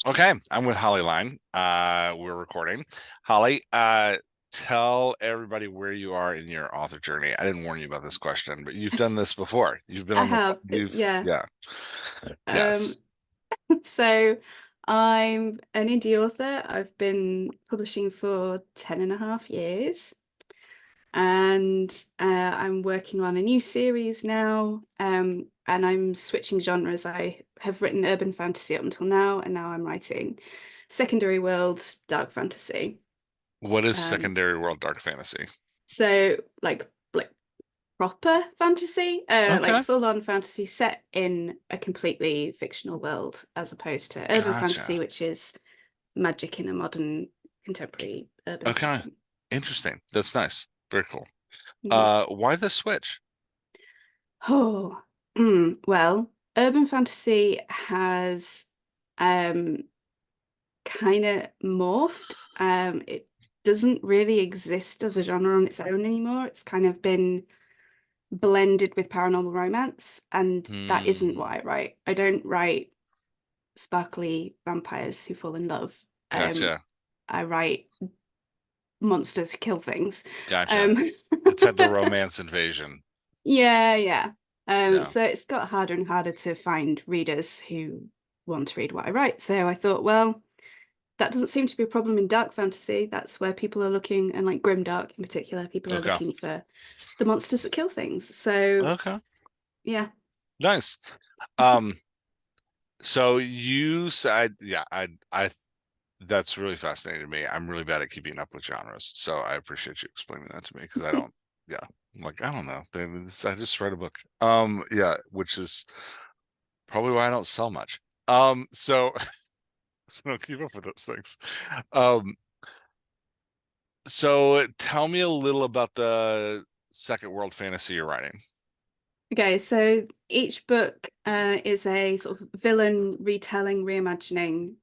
Okay, I'm with Holly Lyne. We're recording. Holly, tell everybody where you are in your author journey. I didn't warn you about this question, but you've done this before. You've been I on the, have, yeah. yeah, Um, yes. so I'm an indie author. I've been publishing for 10.5 years, and I'm working on a new series now. And I'm switching genres. I have written urban fantasy up until now, and now I'm writing secondary world dark fantasy. What is Um, secondary world dark fantasy? so like proper fantasy, like Okay, full-on fantasy set in a completely fictional world, as opposed to urban fantasy, gotcha. which is magic in a modern contemporary urban Okay, setting. interesting. That's nice. Very cool. Mhm. Why the switch? Oh, well, urban fantasy has um kind of morphed. It doesn't really exist as a genre on its own anymore. It's kind of been blended with paranormal romance, and that isn't Hmm, what I write. I don't write sparkly vampires who fall in love. Um, gotcha, I write monsters who kill things. gotcha. Um, It's had the romance invasion. yeah, yeah. Yeah. So it's got harder and harder to find readers who want to read what I write. So I thought, well, that doesn't seem to be a problem in dark fantasy. That's where people are looking, and like grimdark in particular, people are Okay. looking for the monsters that kill things. So Okay. yeah. Nice. Um, So you said, yeah, that's really fascinating to me. I'm really bad at keeping up with genres, so I appreciate you explaining that to me because I don't, yeah, I'm like, I don't know. I just read a book. Yeah, which is probably why I don't sell much. So, so I don't keep up with those things. Um, so tell me a little about the second world fantasy you're writing. Okay, so each book is a sort of villain retelling, reimagining.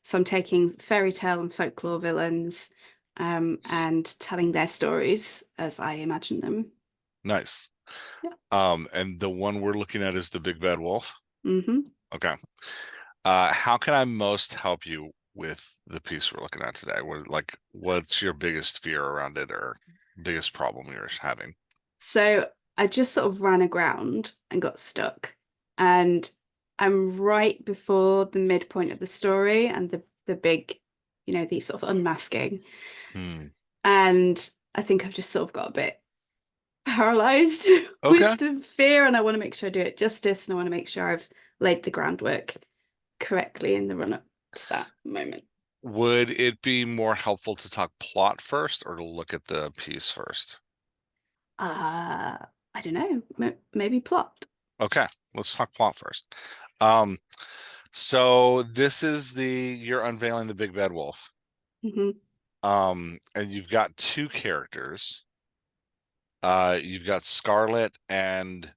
So I'm taking fairy tale and folklore villains and telling their stories as I imagine them. Nice. Yeah. And the one we're looking at is the Big Bad Wolf. Hmm. Okay. How can I most help you with the piece we're looking at today? What's your biggest fear around it or biggest problem you're having? So I just sort of ran aground and got stuck. And I'm right before the midpoint of the story and the big, the sort of unmasking. Hmm. And I think I've just sort of got a bit paralyzed Okay. with the fear, and I want to make sure I do it justice, and I want to make sure I've laid the groundwork correctly in the run up to that moment. Would it be more helpful to talk plot first or to look at the piece first? Uh, I don't know, maybe plot. Okay, let's talk plot first. Um, so this is you're unveiling the Big Bad Wolf. Hmm. And you've got two characters. You've got Scarlet and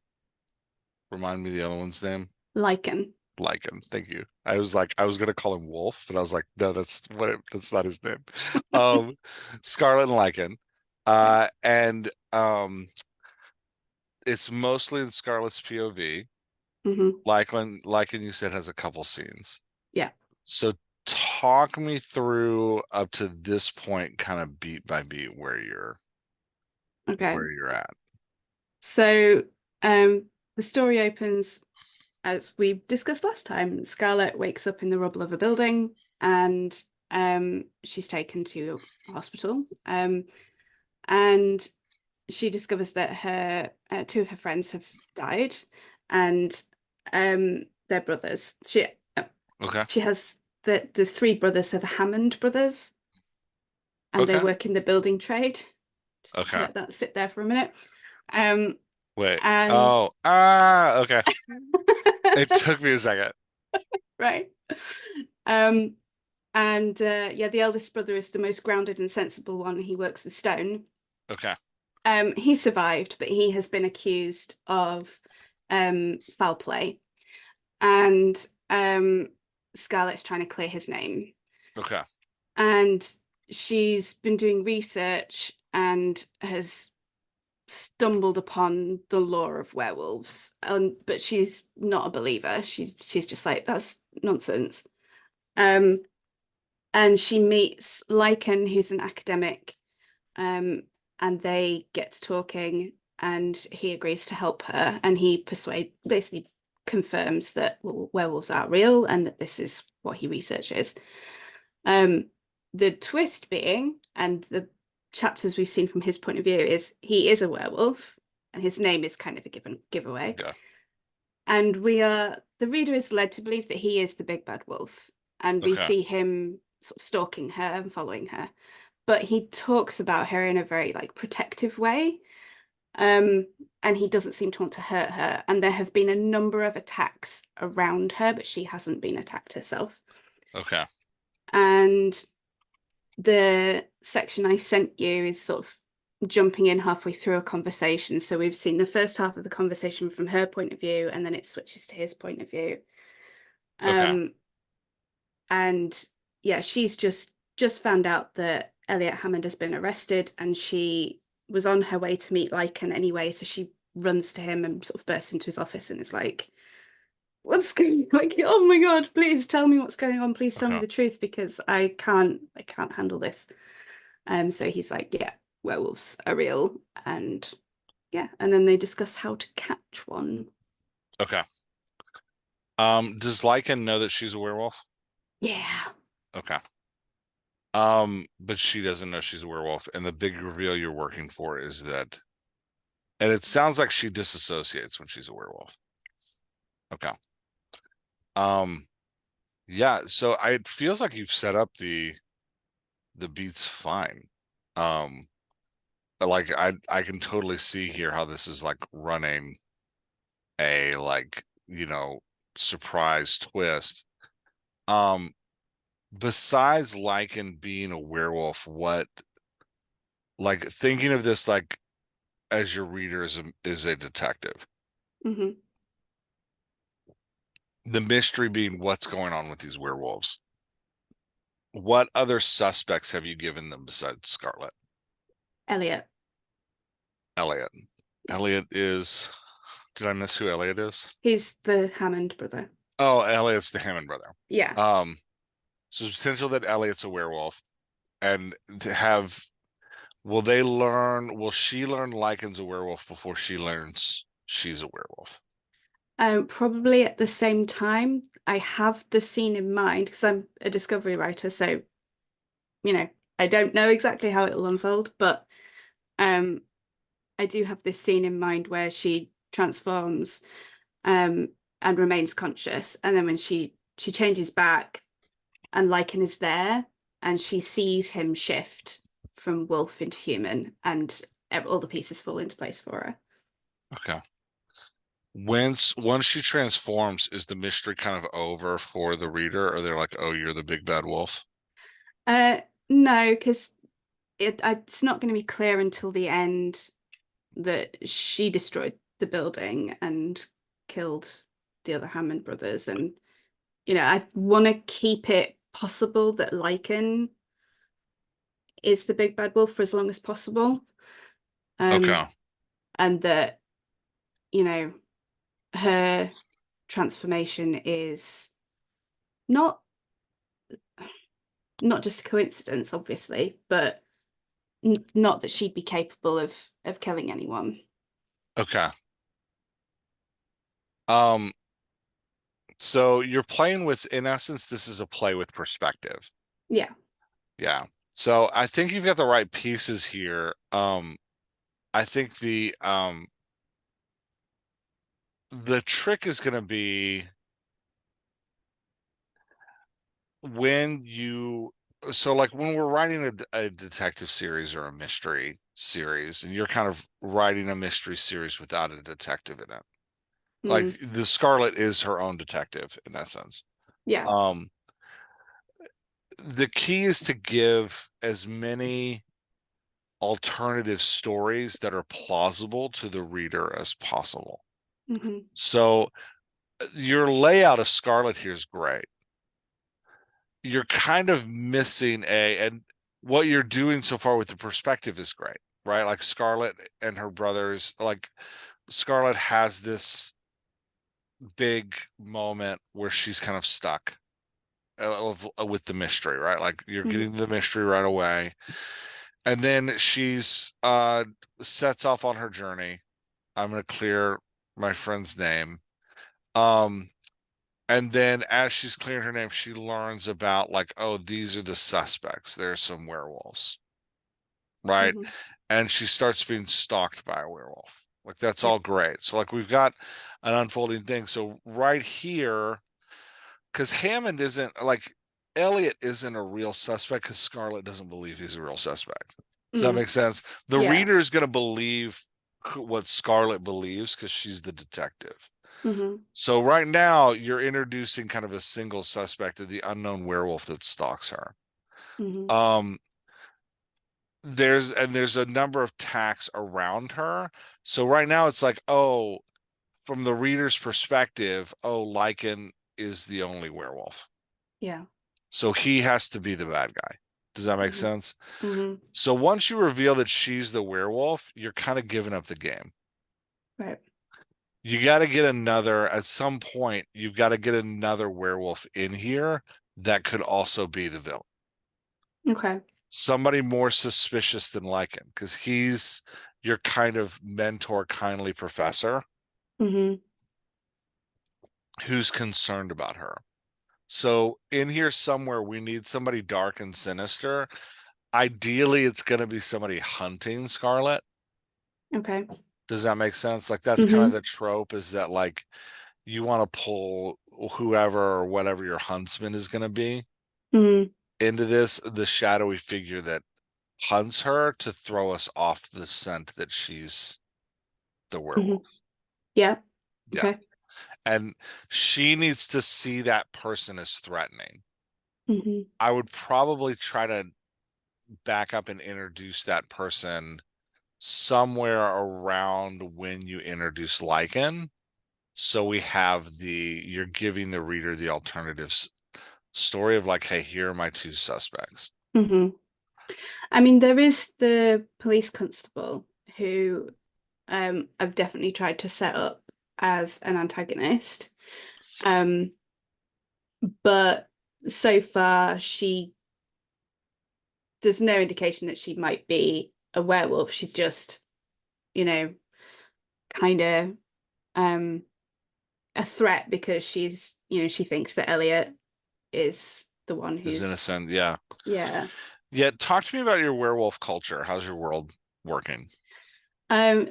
remind me the other one's name. Lichen. Like him. Thank you. I was gonna call him Wolf, but I was like, no, that's not his name. Um, Scarlet and Lycan. Yeah. And it's mostly in Scarlet's POV. Hmm. Lycan, you said has a couple scenes. Yeah. So talk me through up to this point, kind of beat by beat, Okay. where you're at. So, the story opens as we discussed last time. Scarlett wakes up in the rubble of a building, and she's taken to a hospital. And she discovers that her two of her friends have died, and they're brothers. Uh, Okay. she has the three brothers are the Hammond brothers, and they Okay. work in the building trade. Just Okay. let that sit there for a minute. Um, Wait. and Oh, okay. It took me a second. right. Um, and yeah, the eldest brother is the most grounded and sensible one. He works with stone. Okay. He survived, but he has been accused of foul play, and Scarlett's trying to clear his name. Okay. And she's been doing research and has stumbled upon the lore of werewolves. But she's not a believer. She's just like, that's nonsense. Um, and she meets Lycan, who's an academic, and they get to talking, and he agrees to help her, and he basically confirms that werewolves are real and that this is what he researches. Um, the twist being, and the chapters we've seen from his point of view, is he is a werewolf, and his name is kind of a giveaway. Yeah. And the reader is led to believe that he is the big bad wolf, and we Okay. see him sort of stalking her and following her. But he talks about her in a very like protective way. Um, and he doesn't seem to want to hurt her. And there have been a number of attacks around her, but she hasn't been attacked herself. Okay. And the section I sent you is sort of jumping in halfway through a conversation. So we've seen the first half of the conversation from her point of view, and then it switches to his point of view. Okay. Um, and yeah, she's just found out that Elliot Hammond has been arrested, and she was on her way to meet Lycan anyway, so she runs to him and sort of bursts into his office and is like, what's going like, oh my God, please tell me what's going on. Please tell me Okay. the truth because I can't handle this. So he's like, yeah, werewolves are real, and yeah, and then they discuss how to catch one. Okay. Does Lycan know that she's a werewolf? Yeah. Okay. But she doesn't know she's a werewolf, and the big reveal you're working for is that, and it sounds like she disassociates when she's a werewolf. Okay. Um, yeah, so it feels like you've set up the beats fine. Um, like I can totally see here how this is like running a like, surprise twist. Um, Besides Lycan being a werewolf, what like thinking of this like as your reader is a detective. Hmm. The mystery being what's going on with these werewolves. What other suspects have you given them besides Scarlet? Elliot. Elliot. Yeah. Elliot is. Did I miss who Elliot is? He's the Hammond brother. Oh, Elliot's the Hammond brother. Yeah. Um, so there's potential that Elliot's a werewolf, and to have. Will they learn? Will she learn Lycan's a werewolf before she learns she's a werewolf? Probably at the same time. I have the scene in mind because I'm a discovery writer, so you know, I don't know exactly how it will unfold, but um, I do have this scene in mind where she transforms um and remains conscious, and then when she changes back and Lycan is there, and she sees him shift from wolf into human, and all the pieces fall into place for her. Okay. Once she transforms, is the mystery kind of over for the reader? Or they're like, "Oh, you're the big bad wolf." Uh, no, because it's not going to be clear until the end that she destroyed the building and killed the other Hammond brothers. And, I want to keep it possible that Lycan is the big bad wolf for as long as possible. Okay. Um, and that, you know, her transformation is not not just a coincidence, obviously, but not that she'd be capable of killing anyone. Okay. Um, so you're playing with, in essence, this is a play with perspective. Yeah. Yeah. So I think you've got the right pieces here. I think the trick is going to be when you so like when we're writing a detective series or a mystery series, and you're kind of writing a mystery series without a detective in it. Like Mm, the Scarlet is her own detective in essence. yeah. Um, the key is to give as many alternative stories that are plausible to the reader as possible. Hmm. So your layout of Scarlet here is great. You're kind of missing and what you're doing so far with the perspective is great, right? Like Scarlet and her brothers, like Scarlet has this big moment where she's kind of stuck. with the mystery, right? Like you're Hmm. getting the mystery right away, and then she's sets off on her journey. I'm gonna clear my friend's name. Um, and then as she's clearing her name, she learns about like, oh, these are the suspects. There's some werewolves, right? Hmm. And she starts being stalked by a werewolf. Like that's Yeah. all great. So like we've got an unfolding thing. So right here, because Hammond isn't like Elliot isn't a real suspect because Scarlett doesn't believe he's a real suspect. Does that Mm. make sense? The Yeah. reader is going to believe what Scarlett believes because she's the detective. Hmm. So right now you're introducing kind of a single suspect of the unknown werewolf that stalks her. Hmm. Um, there's a number of tacks around her. So right now it's like, oh, from the reader's perspective, oh, Lycan is the only werewolf. Yeah. So he has to be the bad guy. Does that make Hmm. sense? Hmm. So once you reveal that she's the werewolf, you're kind of giving up the game. Right. You got to get another, at some point, you've got to get another werewolf in here that could also be the villain. Okay. Somebody more suspicious than Lycan, because he's your kind of mentor, kindly professor Hmm. who's concerned about her. So in here somewhere, we need somebody dark and sinister. Ideally, it's going to be somebody hunting Scarlet. Okay. Does that make sense? Like that's kind of Hmm. the trope is that like you want to pull whoever or whatever your huntsman is going to be Hmm. into this, the shadowy figure that hunts her to throw us off the scent that she's the Hmm. werewolf. Yeah. Yeah. Okay. And she needs to see that person as threatening. Hmm. I would probably try to back up and introduce that person somewhere around when you introduce Lycan. So we have you're giving the reader the alternatives story of like, hey, here are my two suspects. Hmm. I mean, there is the police constable who I've definitely tried to set up as an antagonist. Um, but so far there's no indication that she might be a werewolf. She's just, you know, kind of um a threat because she thinks that Elliot is the one Is who's, innocent. Yeah. yeah. Yeah. Talk to me about your werewolf culture. How's your world working?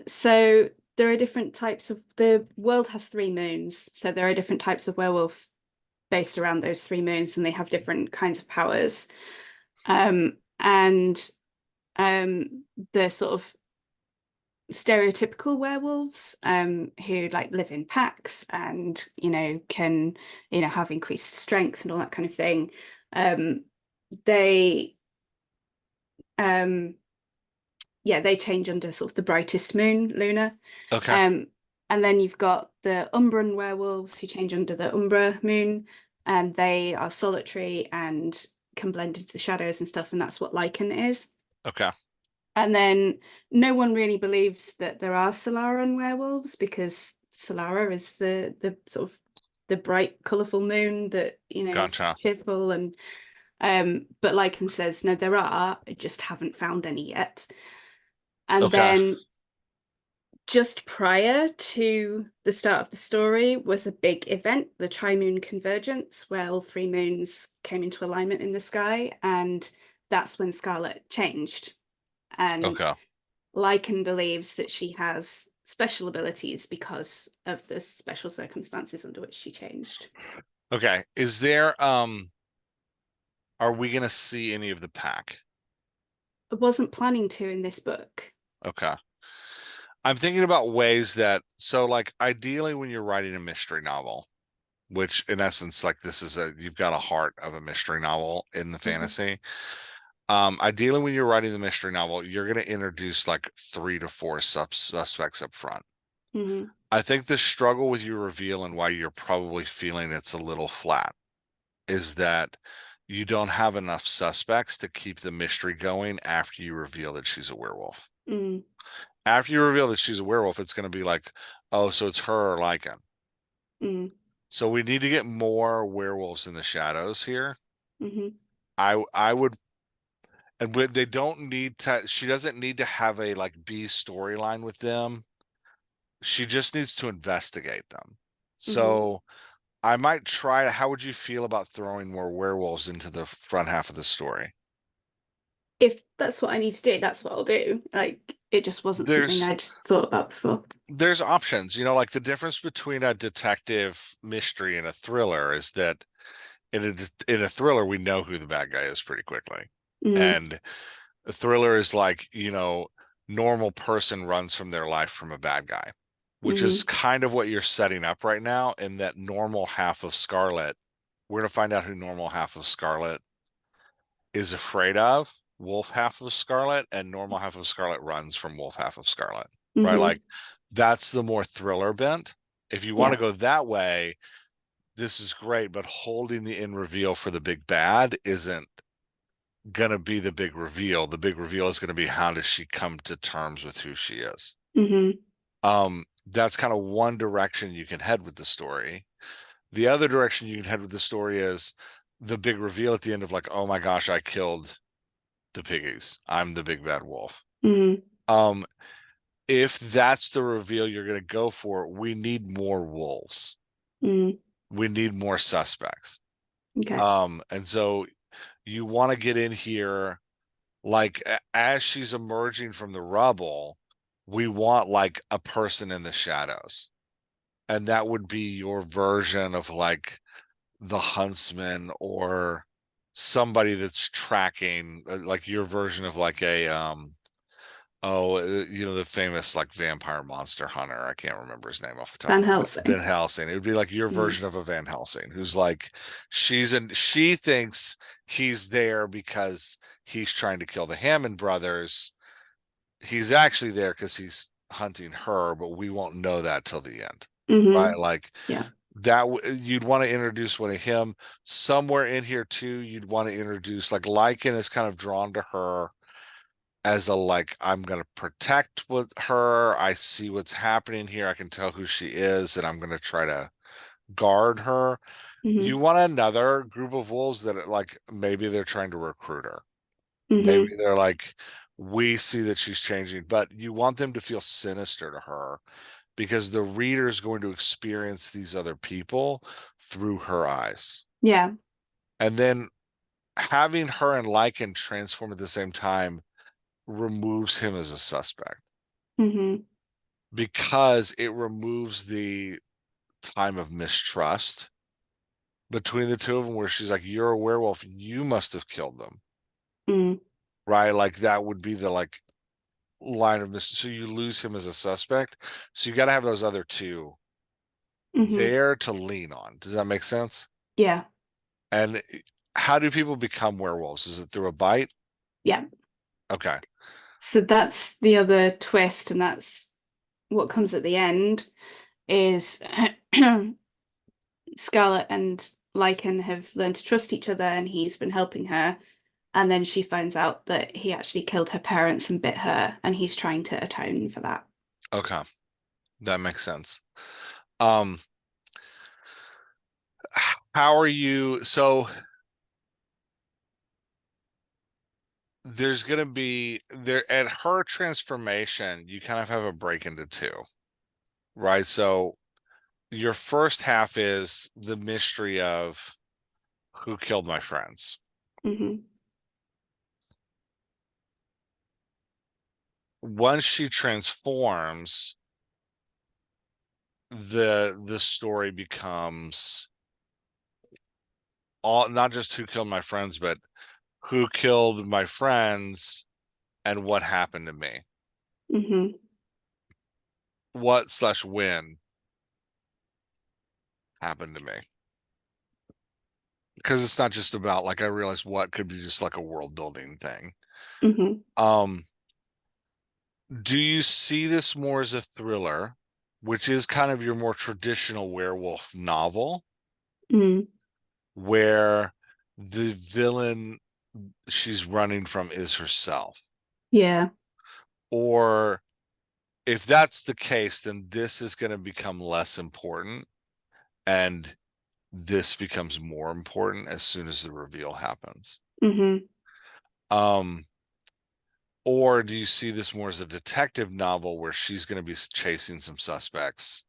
So there are different types of the world has three moons, so there are different types of werewolf based around those three moons, and they have different kinds of powers. And the sort of stereotypical werewolves, who like live in packs and can have increased strength and all that kind of thing. They um yeah, they change under sort of the brightest moon, Luna. Okay. Um, and then you've got the Umbran werewolves who change under the Umbra moon, and they are solitary and can blend into the shadows and stuff, and that's what Lycan is. Okay. And then no one really believes that there are Solaran werewolves because Solara is the sort of the bright, colourful moon that, is Gotcha. cheerful and but Lycan says, no, there are, I just haven't found any yet. And Okay. then just prior to the start of the story was a big event, the Tri-Moon Convergence, where all three moons came into alignment in the sky, and that's when Scarlet changed. And Okay. Lycan believes that she has special abilities because of the special circumstances under which she changed. Okay. Are we gonna see any of the pack? I wasn't planning to in this book. Okay. I'm thinking about ways that so like ideally when you're writing a mystery novel, which in essence, like this is you've got a heart of a mystery novel in the Hmm. fantasy. Ideally when you're writing the mystery novel, you're gonna introduce like 3 to 4 suspects up front. Hmm. I think the struggle with your reveal and why you're probably feeling it's a little flat is that you don't have enough suspects to keep the mystery going after you reveal that she's a werewolf. Mm. After you reveal that she's a werewolf, it's going to be like, oh, so it's her or Lycan. Mm. So we need to get more werewolves in the shadows here. Hmm. I would, and they don't need to. She doesn't need to have a like B storyline with them. She just needs to investigate them. Hmm. So I might try. How would you feel about throwing more werewolves into the front half of the story? If that's what I need to do, that's what I'll do. Like, it just wasn't something There's I'd thought about before. there's options, like the difference between a detective mystery and a thriller is that in a thriller we know who the bad guy is pretty quickly. Mm, And a thriller is like, normal person runs from their life from a bad guy, which is hmm. kind of what you're setting up right now in that normal half of Scarlet. We're going to find out who normal half of Scarlet is afraid of, wolf half of Scarlet, and normal half of Scarlet runs from wolf half of Scarlet, right? Hmm. Like that's the more thriller bent. If you want to Yeah. go that way, this is great, but holding the in reveal for the big bad isn't gonna be the big reveal. The big reveal is gonna be how does she come to terms with who she is. Hmm. That's kind of one direction you can head with the story. The other direction you can head with the story is the big reveal at the end of like, oh my gosh, I killed the piggies. I'm the big bad wolf. Hmm. Um, if that's the reveal you're gonna go for, we need more wolves. Mm. We need more suspects. Okay. And so you want to get in here like as she's emerging from the rubble, we want like a person in the shadows. And that would be your version of like the huntsman or somebody that's tracking like your version of like a the famous like vampire monster hunter. I can't remember his name off the top Van of my head. Van Helsing. Helsing. It would be like your Mm. version of a Van Helsing who's like she thinks he's there because he's trying to kill the Hammond brothers. He's actually there because he's hunting her, but we won't know that till the end. Hmm. Right? Like Yeah. you'd want to introduce one of him somewhere in here too. You'd want to introduce like Lycan is kind of drawn to her as a like I'm gonna protect with her. I see what's happening here. I can tell who she is, and I'm gonna try to guard her. Hmm. You want another group of wolves that like maybe they're trying to recruit her. Maybe Hmm. they're like, we see that she's changing, but you want them to feel sinister to her because the reader is going to experience these other people through her eyes. Yeah. And then having her and Lycan transform at the same time removes him as a suspect Hmm. because it removes the time of mistrust between the two of them where she's like, you're a werewolf, you must have killed them. Mm. Right? Like that would be the like line of mis so you lose him as a suspect. So you got to have those other two Hmm. there to lean on. Does that make sense? Yeah. And how do people become werewolves? Is it through a bite? Yeah. Okay. So that's the other twist, and that's what comes at the end is Scarlet and Lycan have learned to trust each other, and he's been helping her. And then she finds out that he actually killed her parents and bit her, and he's trying to atone for that. Okay. That makes sense. Um, how are you? So there's going to be there at her transformation, you kind of have a break into two, right? So your first half is the mystery of who killed my friends. Hmm. Once she transforms, the story becomes all not just who killed my friends, but who killed my friends and what happened to me. Hmm. What slash when happened to me. Because it's not just about like I realized what could be just like a world building thing. Hmm. Um, do you see this more as a thriller, which is kind of your more traditional werewolf novel, Mm. where the villain she's running from is herself? Yeah. Or if that's the case, then this is going to become less important and this becomes more important as soon as the reveal happens. Mm-hmm. Um, or do you see this more as a detective novel where she's going to be chasing some suspects,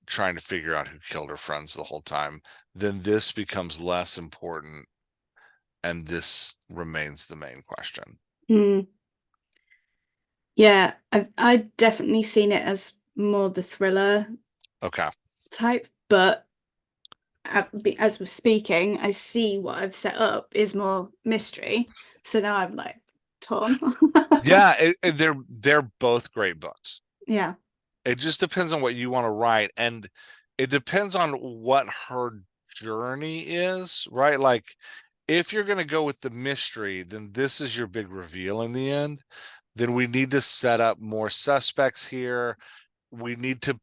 trying to figure out who killed her friends the whole time? Then this becomes less important, and this remains the main question. Mm. Yeah, I've definitely seen it as more the thriller Okay. type, but as we're speaking, I see what I've set up is more mystery. So now I'm like torn. Yeah, they're both great books. Yeah. It just depends on what you want to write, and it depends on what her journey is, right? Like if you're going to go with the mystery, then this is your big reveal in the end. Then we need to set up more suspects here. We need to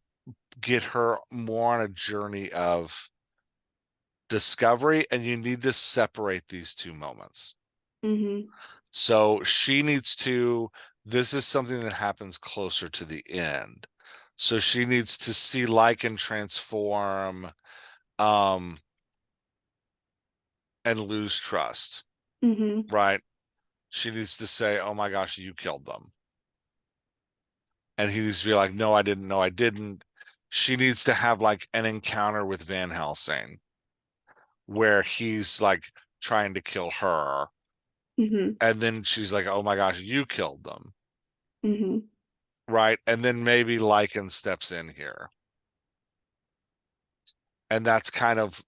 get her more on a journey of discovery, and you need to separate these two moments. Mm-hmm. So she needs to, this is something that happens closer to the end. So she needs to see Lycan transform um and lose trust, Mm-hmm. right? She needs to say, "Oh my gosh, you killed them." And he needs to be like, "No, I didn't. No, I didn't." She needs to have like an encounter with Van Helsing where he's like trying to kill her. Mm-hmm. And then she's like, "Oh my gosh, you killed them." Mm-hmm. Right? And then maybe Lycan steps in here. And that's kind of,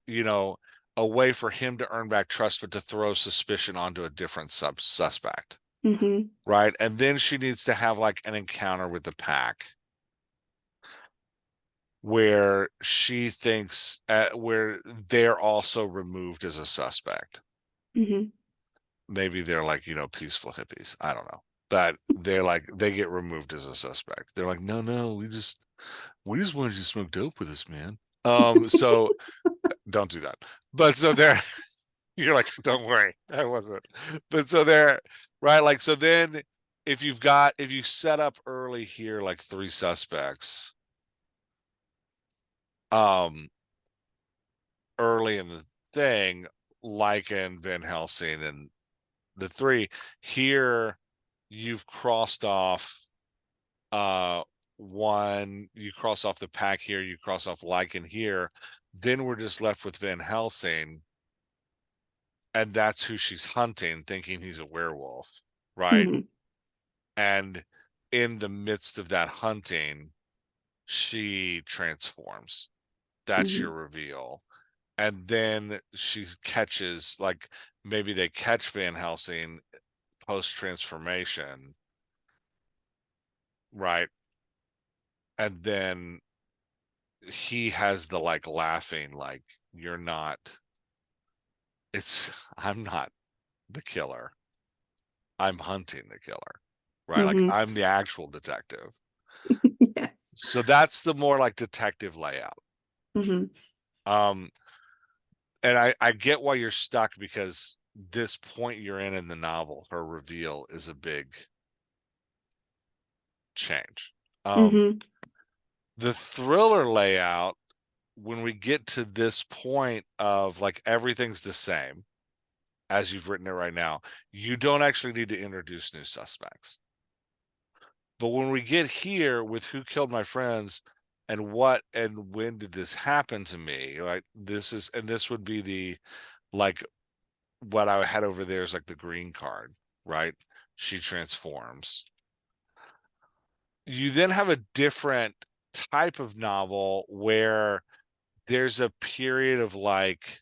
a way for him to earn back trust, but to throw suspicion onto a different suspect. Mm-hmm. Right. And then she needs to have like an encounter with the pack where she thinks, where they're also removed as a suspect. Mm-hmm. Maybe they're like, peaceful hippies. I don't know. But they're like, they get removed as a suspect. They're like, no, no, we just wanted you to smoke dope with us, man. So don't do that. But so they're, you're like, don't worry, I wasn't. But so they're right, like so then if you set up early here like three suspects, um, early in the thing, like in Van Helsing and the three, here you've crossed off uh one, you cross off the pack here, you cross off Lycan here, then we're just left with Van Helsing, and that's who she's hunting, thinking he's a werewolf, right? Mm-hmm. And in the midst of that hunting, she transforms. That's Mm-hmm. your reveal. And then she catches, like, maybe they catch Van Helsing post transformation, right? And then he has the like laughing, like, you're not, I'm not the killer. I'm hunting the killer, right? Like, Mm-hmm. I'm the actual detective. Yeah. So that's the more like detective layout. Mm-hmm. Um, and I get why you're stuck, because this point you're in the novel, her reveal is a big change. Um, Mm-hmm. the thriller layout, when we get to this point of like everything's the same as you've written it right now, you don't actually need to introduce new suspects. But when we get here with who killed my friends and what and when did this happen to me, like this is, and this would be the like what I had over there is like the green card, right? She transforms. You then have a different type of novel where there's a period of like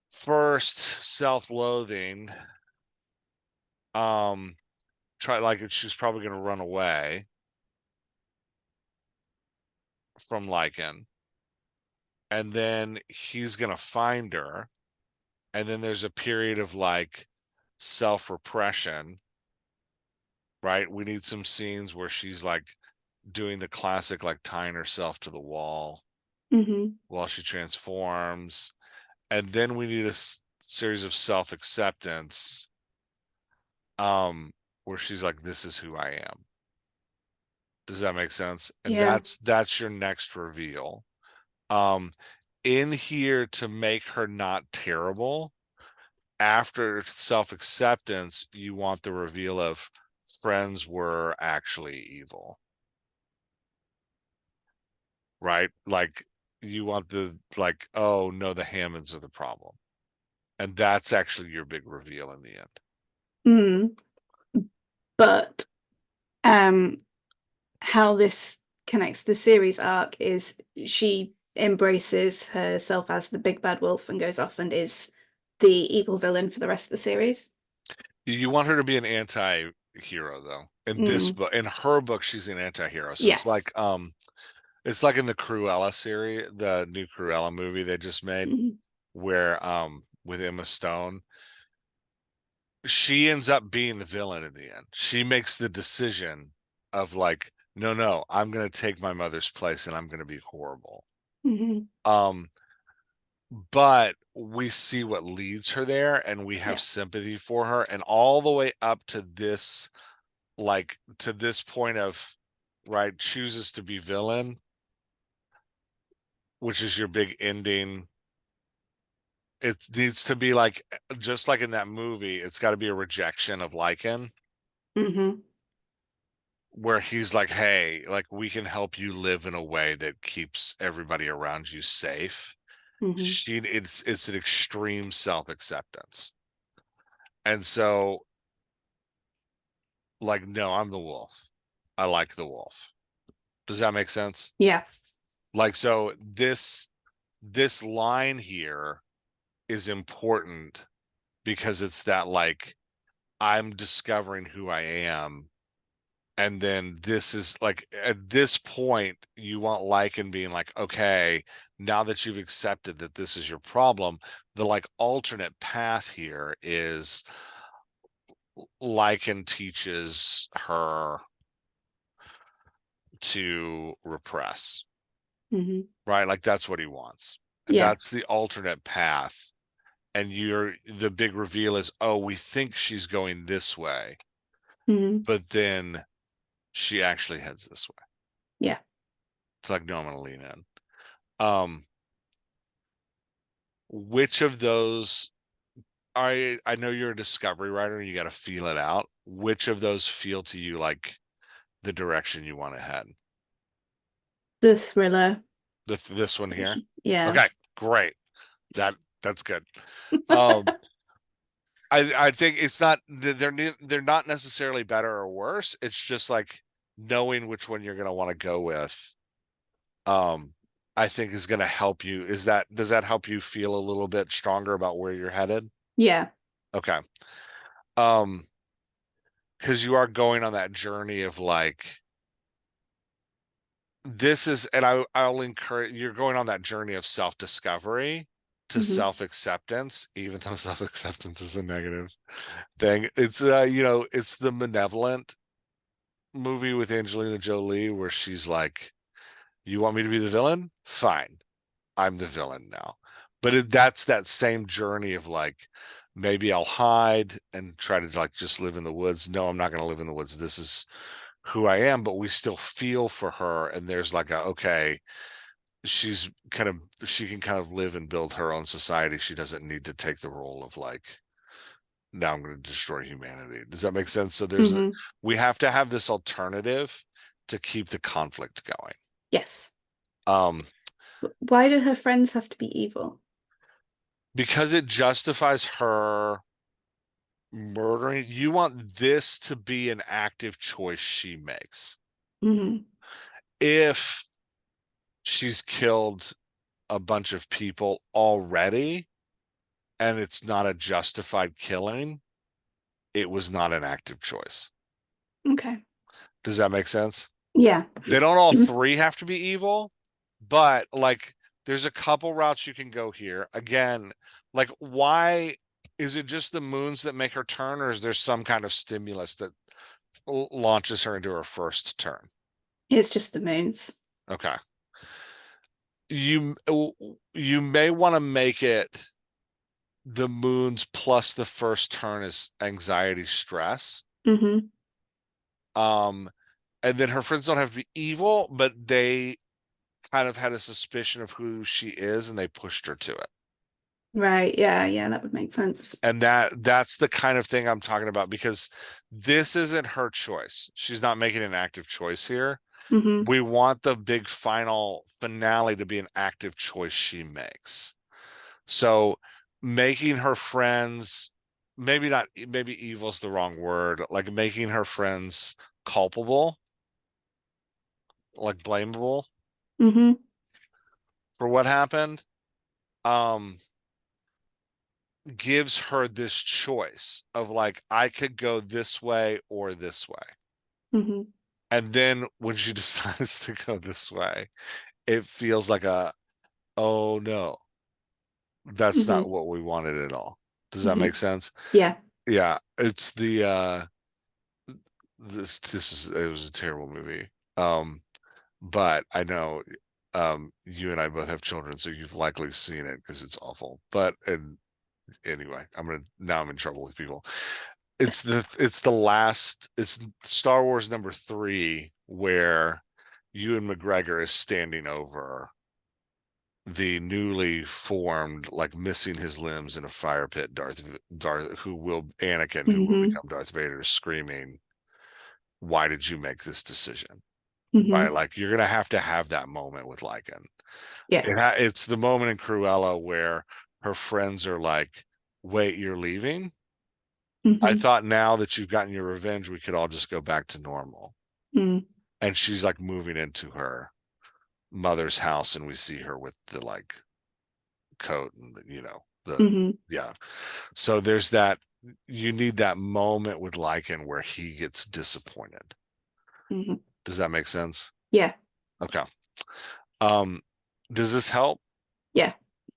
first self-loathing, um try like she's probably going to run away from Lycan, and then he's going to find her, and then there's a period of like self-repression, right? We need some scenes where she's like doing the classic like tying herself to the wall Mm-hmm. while she transforms, and then we need a series of self-acceptance, um where she's like, this is who I am. Does that make sense? And Yeah. that's your next reveal. um in here to make her not terrible. After self-acceptance, you want the reveal of friends were actually evil, right? Like you want the like, oh no, the Hammonds are the problem. And that's actually your big reveal in the end. Mm. But um, how this connects to the series arc is she embraces herself as the big bad wolf and goes off and is the evil villain for the rest of the series. You want her to be an anti-hero though. In this Mm. book, in her book, she's an anti-hero. So Yes. it's like in the Cruella series, the new Cruella movie they just made, Mm. where with Emma Stone, she ends up being the villain in the end. She makes the decision of like, no, no, I'm gonna take my mother's place and I'm gonna be horrible. Hmm. Um, but we see what leads her there and we have Yeah. sympathy for her, and all the way up to this, like to this point of right, chooses to be villain, which is your big ending. It needs to be like just like in that movie, it's got to be a rejection of Lycan, Hmm. where he's like, hey, like we can help you live in a way that keeps everybody around you safe. Hmm. It's an extreme self-acceptance. And so like, no, I'm the wolf. I like the wolf. Does that make sense? Yeah. Like, so this line here is important because it's that like I'm discovering who I am. And then this is like at this point, you want Lycan being like, okay, now that you've accepted that this is your problem, the like alternate path here is Lycan teaches her to repress, Hmm. right? Like that's what he wants. And Yeah. that's the alternate path. And the big reveal is, oh, we think she's going this way, Hmm. but then she actually heads this way. Yeah. It's like, no, I'm gonna lean in. Which of those, I know you're a discovery writer and you got to feel it out. Which of those feel to you like the direction you want to head? The thriller This one here. version. Yeah. Okay, great. That's good. Um, I think it's not they're not necessarily better or worse. It's just like knowing which one you're gonna want to go with. Um, I think is gonna help you. Does that help you feel a little bit stronger about where you're headed? Yeah. Okay. Um, because you are going on that journey of like this is, and I'll encourage you're going on that journey of self-discovery to Hmm. self-acceptance, even though self-acceptance is a negative thing. It's it's the Malevolent movie with Angelina Jolie where she's like, you want me to be the villain? Fine. I'm the villain now. But that's that same journey of like, maybe I'll hide and try to like just live in the woods. No, I'm not going to live in the woods. This is who I am, but we still feel for her. And there's like okay, she can kind of live and build her own society. She doesn't need to take the role of like, now I'm going to destroy humanity. Does that make sense? So Hmm. we have to have this alternative to keep the conflict going. Yes. Um, Why do her friends have to be evil? because it justifies her murdering. You want this to be an active choice she makes. Hmm. If she's killed a bunch of people already and it's not a justified killing, it was not an active choice. Okay. Does that make sense? Yeah. They don't all three have to be evil, but like there's a couple routes you can go here. Again, like why is it just the moons that make her turn, or is there some kind of stimulus that launches her into her first turn? It's just the moons. Okay. You you may want to make it the moons plus the first turn is anxiety stress. Hmm. Um and then her friends don't have to be evil, but they kind of had a suspicion of who she is and they pushed her to it. Right. Yeah. Yeah. That would make sense. And that's the kind of thing I'm talking about, because this isn't her choice. She's not making an active choice here. Hmm. We want the big final finale to be an active choice she makes. So making her friends, maybe not, maybe evil's the wrong word, like making her friends culpable, like blamable Hmm. for what happened, um, gives her this choice of like, I could go this way or this way. Hmm. And then when she decides to go this way, it feels like a, oh no, that's Hmm. not what we wanted at all. Does that Hmm. make sense? Yeah. Yeah, it's the this is, it was a terrible movie. Um, but I know you and I both have children, so you've likely seen it because it's awful. But and anyway, I'm in trouble with people. It's the last, it's Star Wars number 3 where Ewan McGregor is standing over the newly formed, like missing his limbs in a fire pit, Darth who will Anakin, who will Hmm. become Darth Vader, screaming, why did you make this decision? Hmm. Right, like you're gonna have to have that moment with Lycan. Yeah. It's the moment in Cruella where her friends are like, wait, you're leaving? I Hmm. thought now that you've gotten your revenge, we could all just go back to normal. Mm. And she's like moving into her mother's house, and we see her with the like coat and the Hmm. yeah. So there's that, you need that moment with Lycan where he gets disappointed. Hmm. Does that make sense? Yeah. Okay. Um, does this help? Yeah.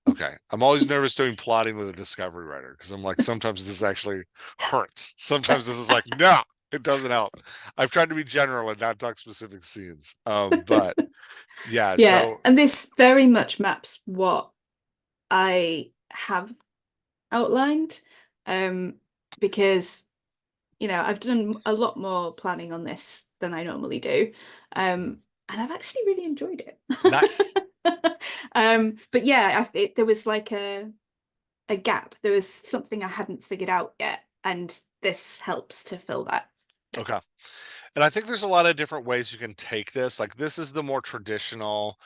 Okay. I'm always nervous doing plotting with a discovery writer because I'm like, sometimes this actually hurts. Sometimes this is like, no, it doesn't help. I've tried to be general and not talk specific scenes. But yeah, Yeah. so And this very much maps what I have outlined. Um, because, I've done a lot more planning on this than I normally do. And I've actually really enjoyed it. nice. But yeah, there was like a gap. There was something I hadn't figured out yet, and this helps to fill that. Okay. And I think there's a lot of different ways you can take this. Like this is the more traditional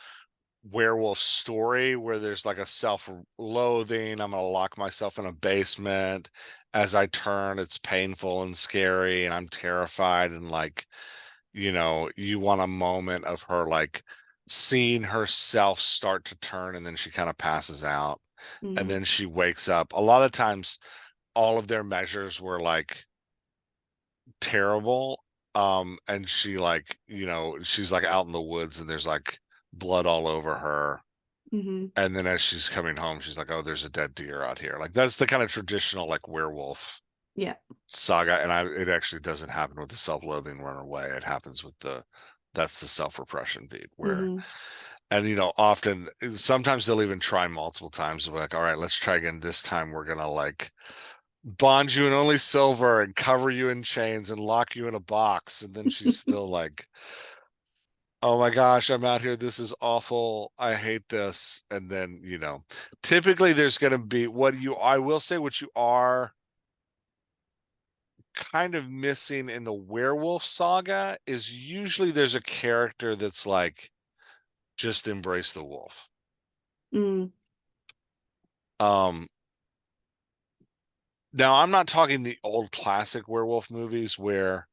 werewolf story where there's like a self-loathing. I'm gonna lock myself in a basement. As I turn, it's painful and scary, and I'm terrified. And like, you want a moment of her like seeing herself start to turn, and then she kind of passes out, and Mm, then she wakes up. A lot of times, all of their measures were like terrible. And she like, she's like out in the woods, and there's like blood all over her, hmm. and then as she's coming home, she's like, oh, there's a dead deer out here. Like that's the kind of traditional like werewolf Yeah. saga. And it actually doesn't happen with the self-loathing runaway. It happens with that's the self-repression beat where, Hmm. and often, sometimes they'll even try multiple times. They'll be like, all right, let's try again. This time we're gonna like bond you in only silver and cover you in chains and lock you in a box. And then she's still like, oh my gosh, I'm out here. This is awful. I hate this. And then, typically there's going to be I will say, what you are kind of missing in the werewolf saga is usually there's a character that's like, just embrace the wolf. Mm, Um, Now I'm not talking the old classic werewolf movies where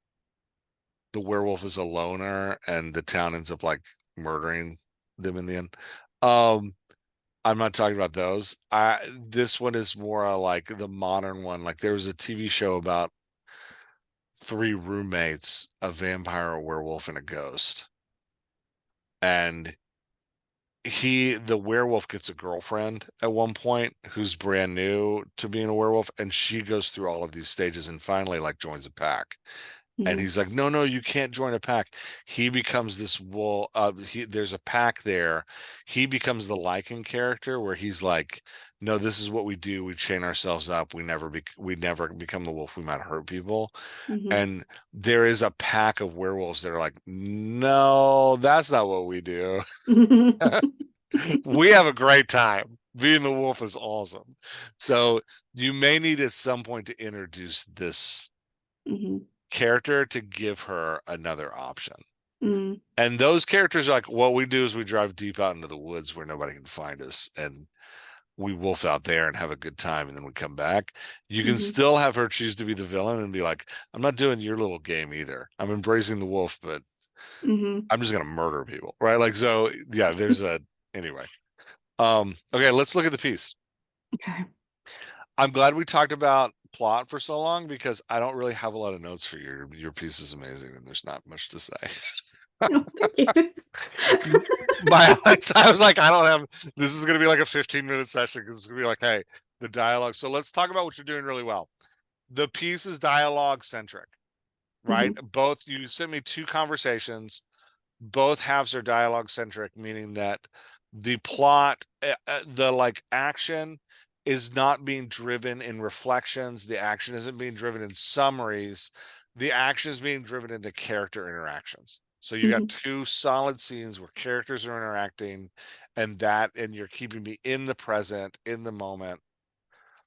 the werewolf is a loner and the town ends up like murdering them in the end. Um, I'm not talking about those. This one is more like the modern one. Like there was a TV show about three roommates, a vampire, a werewolf, and a ghost. And the werewolf gets a girlfriend at one point who's brand new to being a werewolf, and she goes through all of these stages and finally like joins a pack. And mm, he's like, no, no, you can't join a pack. He becomes this there's a pack there. He becomes the Lycan character where he's like no, this is what we do. We chain ourselves up. We never become the wolf. We might hurt people. Hmm. And there is a pack of werewolves that are like, no, that's not what we do. We have a great time. Being the wolf is awesome. So you may need at some point to introduce this Hmm. character to give her another option. Mm. And those characters are like, what we do is we drive deep out into the woods where nobody can find us, and we wolf out there and have a good time, and then we come back. You can Hmm. still have her choose to be the villain and be like, I'm not doing your little game either. I'm embracing the wolf, but Hmm. I'm just gonna murder people, right? Like, so yeah, there's a anyway. Okay, let's look at the piece. Okay. I'm glad we talked about plot for so long because I don't really have a lot of notes for you. Your piece is amazing and there's not much to say. Oh, thank you. I was like, I don't have, this is going to be like a 15-minute session because it's going to be like, hey, the dialogue. So let's talk about what you're doing really well. The piece is dialogue centric, right? Hmm. Both, you sent me two conversations. Both halves are dialogue centric, meaning that the plot, the like action is not being driven in reflections. The action isn't being driven in summaries. The action is being driven into character interactions. So you got Hmm. two solid scenes where characters are interacting, and you're keeping me in the present, in the moment,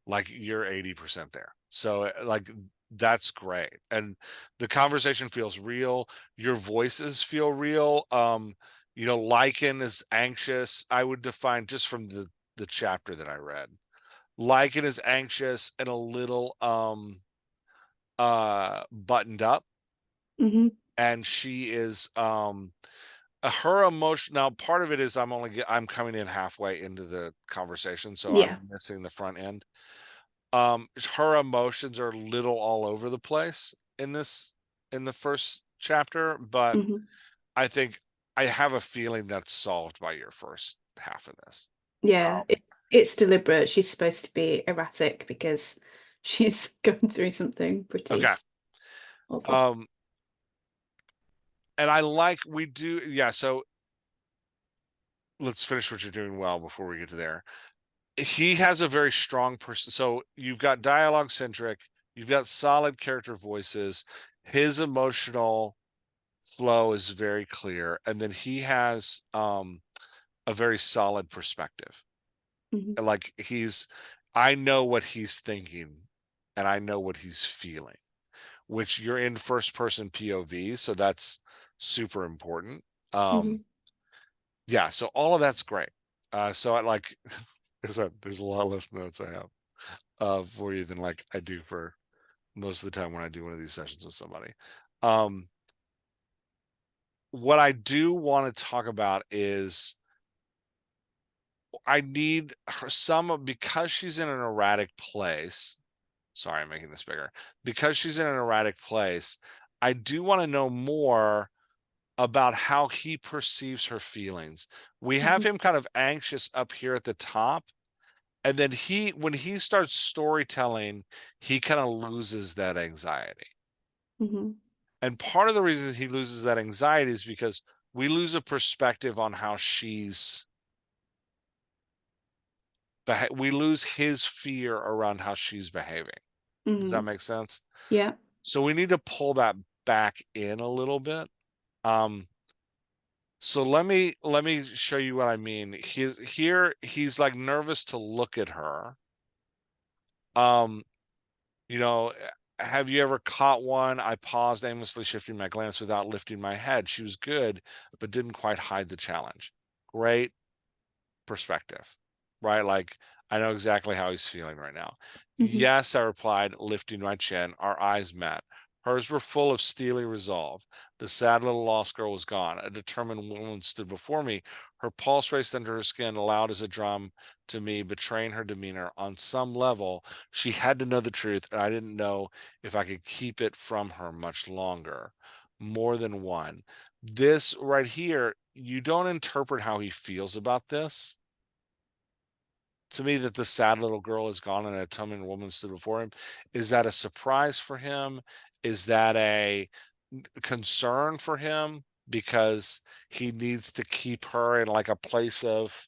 like you're 80% there. So like that's great. And the conversation feels real. Your voices feel real. Lycan is anxious. I would define just from the chapter that I read. Lycan is anxious and a little buttoned up, Hmm. and she is her emotion. Now part of it is I'm coming in halfway into the conversation, so Yeah. I'm missing the front end. Her emotions are a little all over the place in the first chapter, but Hmm. I think I have a feeling that's solved by your first half of this. Yeah. um It's deliberate. She's supposed to be erratic because she's going through something pretty okay. awful. um and I like we do, yeah, so let's finish what you're doing well before we get to there. He has a very strong person, so you've got dialogue centric, you've got solid character voices, his emotional flow is very clear, and then he has a very solid perspective. Hmm. Like I know what he's thinking and I know what he's feeling, which you're in first person POV, so that's super important. Hmm. um yeah, so all of that's great. So I like there's a lot less notes I have for you than like I do for most of the time when I do one of these sessions with somebody. um what I do want to talk about is I need her because she's in an erratic place. Sorry, I'm making this bigger. Because she's in an erratic place, I do want to know more about how he perceives her feelings. We have Hmm. him kind of anxious up here at the top, and then when he starts storytelling, he kind of loses that anxiety. Hmm. And part of the reason he loses that anxiety is because we lose a perspective on how we lose his fear around how she's behaving. Does that Hmm. make sense? Yeah. So we need to pull that back in a little bit. Um, so let me show you what I mean. He's like nervous to look at her. Um, you know, have you ever caught one? I paused, aimlessly shifting my glance without lifting my head. She was good, but didn't quite hide the challenge. Great perspective, right? Like, I know exactly how he's feeling right now. Hmm. Yes, I replied, lifting my chin. Our eyes met. Hers were full of steely resolve. The sad little lost girl was gone. A determined woman stood before me. Her pulse raced under her skin, loud as a drum to me, betraying her demeanor. On some level, she had to know the truth, and I didn't know if I could keep it from her much longer. More than one. This right here, you don't interpret how he feels about this. To me, that the sad little girl is gone and a determined woman stood before him. Is that a surprise for him? Is that a concern for him because he needs to keep her in like a place of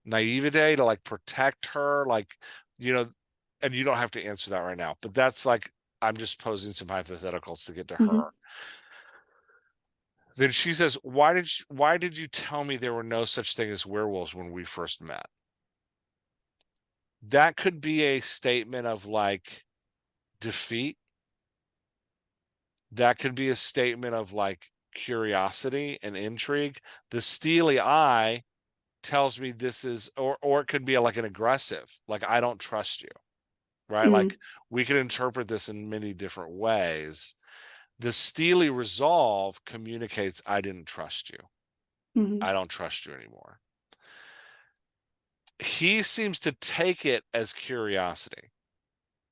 naivete to like protect her, like, you know, and you don't have to answer that right now, but that's like, I'm just posing some hypotheticals to get to Hmm. her. Then she says, why did you tell me there were no such thing as werewolves when we first met? That could be a statement of like defeat. That could be a statement of like curiosity and intrigue. The steely eye tells me this is, or it could be like an aggressive, like I don't trust you, right? Mm. Like we can interpret this in many different ways. The steely resolve communicates I didn't trust you. Hmm. I don't trust you anymore. He seems to take it as curiosity.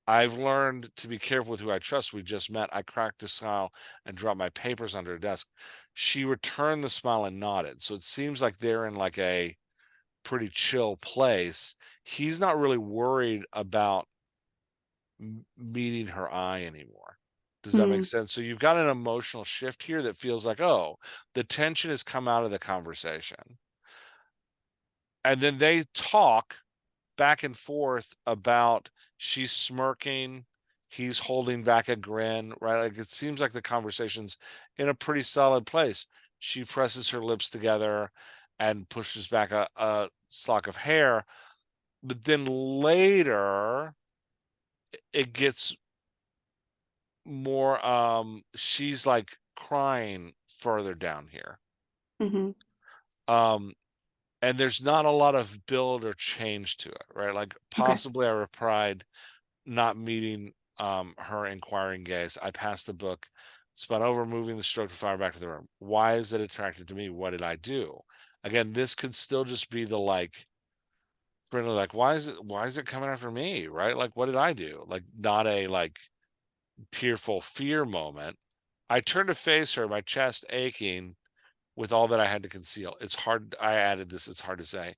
I've learned to be careful with who I trust. We just met. I cracked a smile and dropped my papers under her desk. She returned the smile and nodded. So it seems like they're in like a pretty chill place. He's not really worried about meeting her eye anymore. Does that make Mm. sense? So you've got an emotional shift here that feels like, oh, the tension has come out of the conversation. And then they talk back and forth about, she's smirking, he's holding back a grin, right? Like it seems like the conversation's in a pretty solid place. She presses her lips together and pushes back a stalk of hair. But then later it gets more, she's like crying further down here. Hmm. Um and there's not a lot of build or change to it, right? Like Okay. possibly I replied, not meeting her inquiring gaze. I passed the book, spun over, moving the stroke to fire back to the room. Why is it attracted to me? What did I do? Again, this could still just be the like friendly, like, why is it coming after me? Right? Like, what did I do? Like, not a like tearful fear moment. I turned to face her, my chest aching with all that I had to conceal. It's hard. I added this, it's hard to say.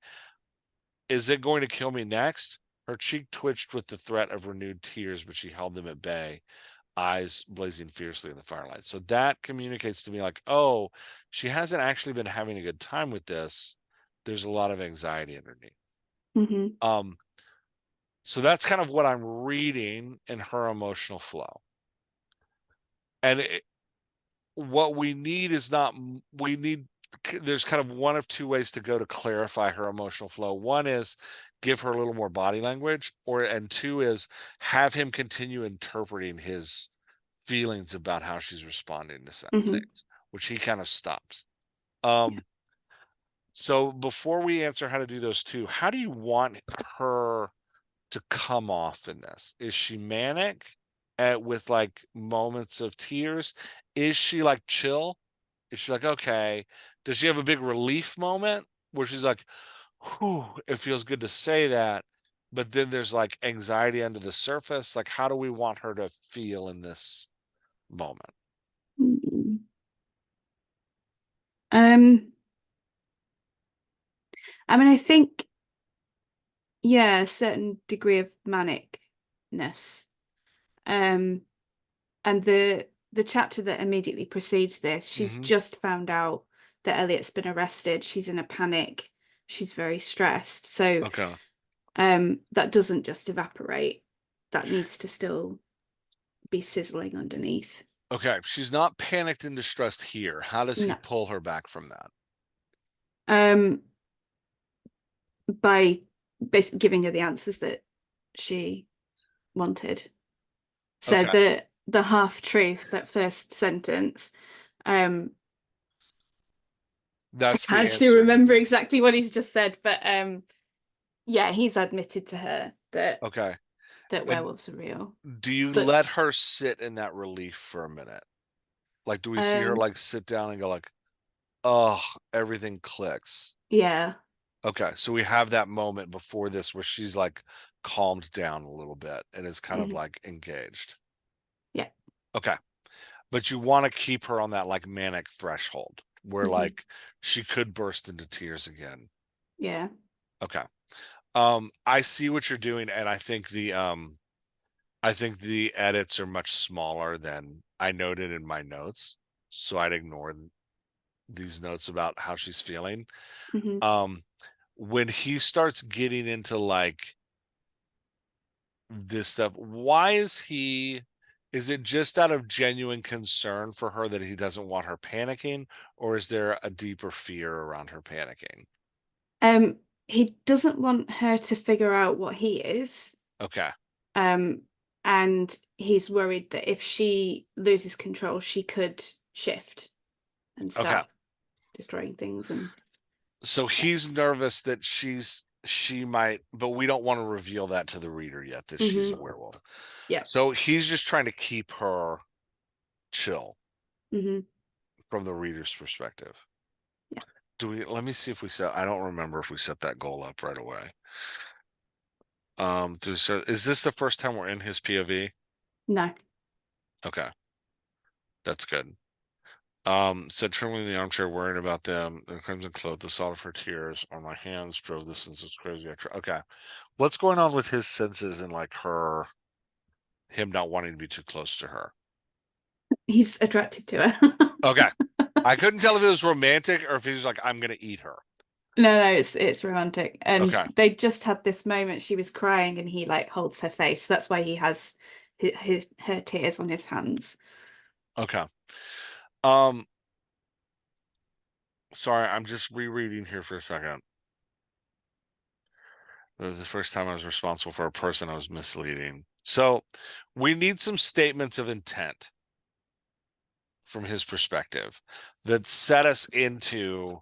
Is it going to kill me next? Her cheek twitched with the threat of renewed tears, but she held them at bay, eyes blazing fiercely in the firelight. So that communicates to me like, oh, she hasn't actually been having a good time with this. There's a lot of anxiety underneath. Hmm. Um, so that's kind of what I'm reading in her emotional flow. And what we need is not, we need, there's kind of one of two ways to go to clarify her emotional flow. One is give her a little more body language, or and two is have him continue interpreting his feelings about how she's responding to Hmm. things, which he kind of stops. Yeah. um so before we answer how to do those two, how do you want her to come off in this? Is she manic with like moments of tears? Is she like chill? Is she like, okay? Does she have a big relief moment where she's like, whew, it feels good to say that? But then there's like anxiety under the surface. Like, how do we want her to feel in this moment? Mm. Um, I mean, I think, yeah, a certain degree of manicness. Um, and the chapter that immediately precedes this, she's Hmm. just found out that Elliot's been arrested. She's in a panic. She's very stressed. So, Okay. that doesn't just evaporate. That needs to still be sizzling underneath. Okay. She's not panicked and distressed here. How does he No. pull her back from that? Um, by basically giving her the answers that she wanted. So Okay. the half truth, that first sentence, um, I That's can't the actually answer he remember gets. exactly what he's just said, but yeah, he's admitted to her that Okay. And werewolves are real. do you But let her sit in that relief for a minute? Like, do we see her um, like sit down and go like, oh, everything clicks? yeah. Okay, so we have that moment before this where she's like calmed down a little bit and is kind of Mhm. like engaged. Yeah. Okay, but you want to keep her on that like manic threshold where Hmm. like she could burst into tears again. Yeah. Okay. I see what you're doing, and I think the edits are much smaller than I noted in my notes, so I'd ignore these notes about how she's feeling. Hmm. Um, when he starts getting into like this stuff, why is it just out of genuine concern for her that he doesn't want her panicking, or is there a deeper fear around her panicking? Um, he doesn't want her to figure out what he is. Okay. Um, and he's worried that if she loses control, she could shift and Okay. start destroying things. And So yeah. he's nervous that she might, but we don't want to reveal that to the reader yet that she's a Hmm. werewolf. Yeah. So he's just trying to keep her chill Hmm. from the reader's perspective. Yeah. Let me see if we set, I don't remember if we set that goal up right away. Is this the first time we're in his POV? No. Okay, that's good. Said trembling in the armchair, worrying about them, the crimson cloak, the salt of her tears on my hands drove the senses crazy. Okay. What's going on with his senses and like him not wanting to be too close to her? He's attracted to her. Okay. I couldn't tell if it was romantic or if he was like, I'm gonna eat her. No, it's romantic. And Okay. they just had this moment. She was crying, and he like holds her face. That's why he has her tears on his hands. Okay. Um, Sorry, I'm just rereading here for a second. It was the first time I was responsible for a person I was misleading. So we need some statements of intent from his perspective that set us into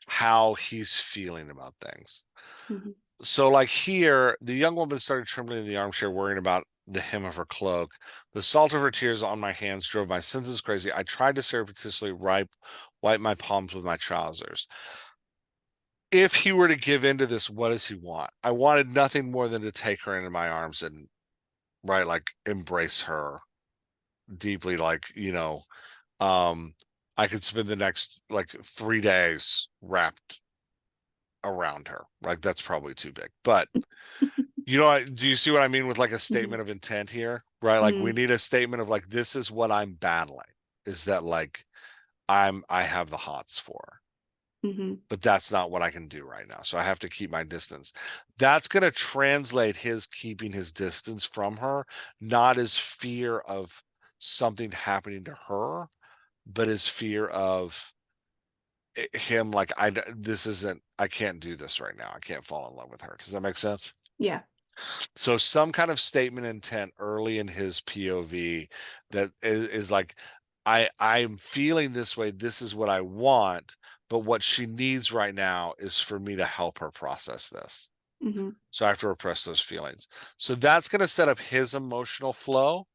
how he's feeling about things. Hmm. So, like here, the young woman started trembling in the armchair, worrying about the hem of her cloak. The salt of her tears on my hands drove my senses crazy. I tried to surreptitiously wipe my palms with my trousers. If he were to give into this, what does he want? I wanted nothing more than to take her into my arms and right, like embrace her deeply, like, um, I could spend the next like 3 days wrapped around her. Like that's probably too big. But do you see what I mean with like a Hmm. statement of intent here? Right? Like we Hmm. need a statement of like this is what I'm battling. Is that like I have the hots for. Hmm. But that's not what I can do right now. So I have to keep my distance. That's going to translate his keeping his distance from her, not as fear of something happening to her, but as fear of him like I can't do this right now. I can't fall in love with her. Does that make sense? Yeah. So some kind of statement intent early in his POV that is like I'm feeling this way, this is what I want, but what she needs right now is for me to help her process this. Hmm. So I have to repress those feelings. So that's going to set up his emotional flow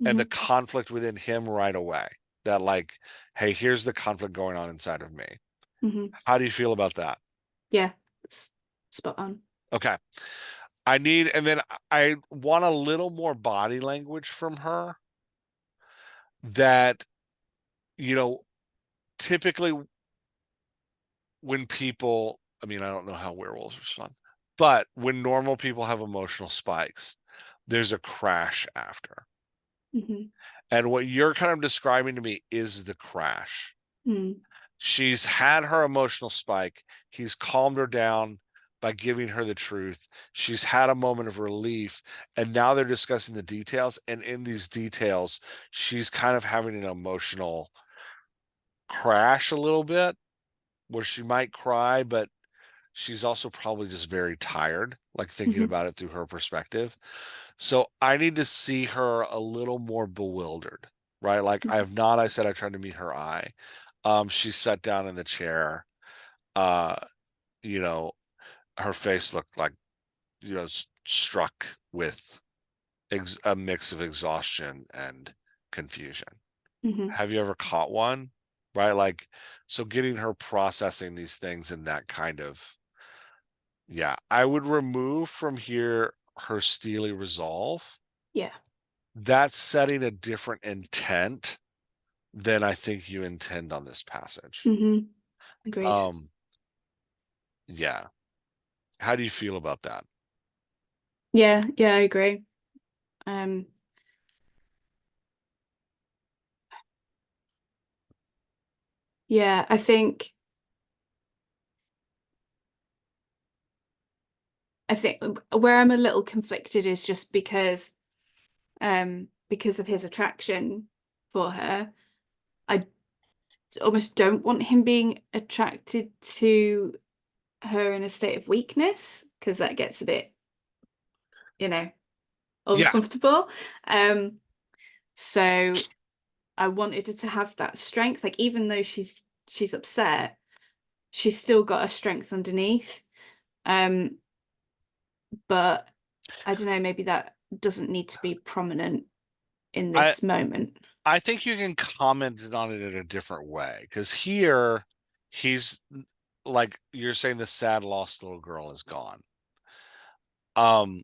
and the Hmm. conflict within him right away. That like, hey, here's the conflict going on inside of me. Hmm. How do you feel about that? Yeah. It's spot on. Okay. And then I want a little more body language from her that, you know, typically when people, I mean, I don't know how werewolves respond, but when normal people have emotional spikes, there's a crash after. Hmm. And what you're kind of describing to me is the crash. Mm. She's had her emotional spike. He's calmed her down by giving her the truth. She's had a moment of relief, and now they're discussing the details. And in these details, she's kind of having an emotional crash a little bit where she might cry, but she's also probably just very tired, like thinking Hmm. about it through her perspective. So I need to see her a little more bewildered, right? Like I have not, I said I tried to meet her eye. She sat down in the chair. Uh, you know, her face looked like, struck with a mix of exhaustion and confusion. Hmm. Have you ever caught one? Right? Like, so getting her processing these things in that kind of, yeah, I would remove from here her steely resolve. Yeah. That's setting a different intent than I think you intend on this passage. Hmm. Agreed. Um, yeah. How do you feel about that? Yeah. Yeah, I agree. Um, yeah, I think I think where I'm a little conflicted is just because of his attraction for her. I almost don't want him being attracted to her in a state of weakness because that gets a bit, you know, Yeah, uncomfortable. Um, so I wanted her to have that strength. Like even though she's upset, she's still got a strength underneath. Um, but I don't know, maybe that doesn't need to be prominent in I this moment. I think you can comment on it in a different way because here he's like you're saying the sad lost little girl is gone. Um,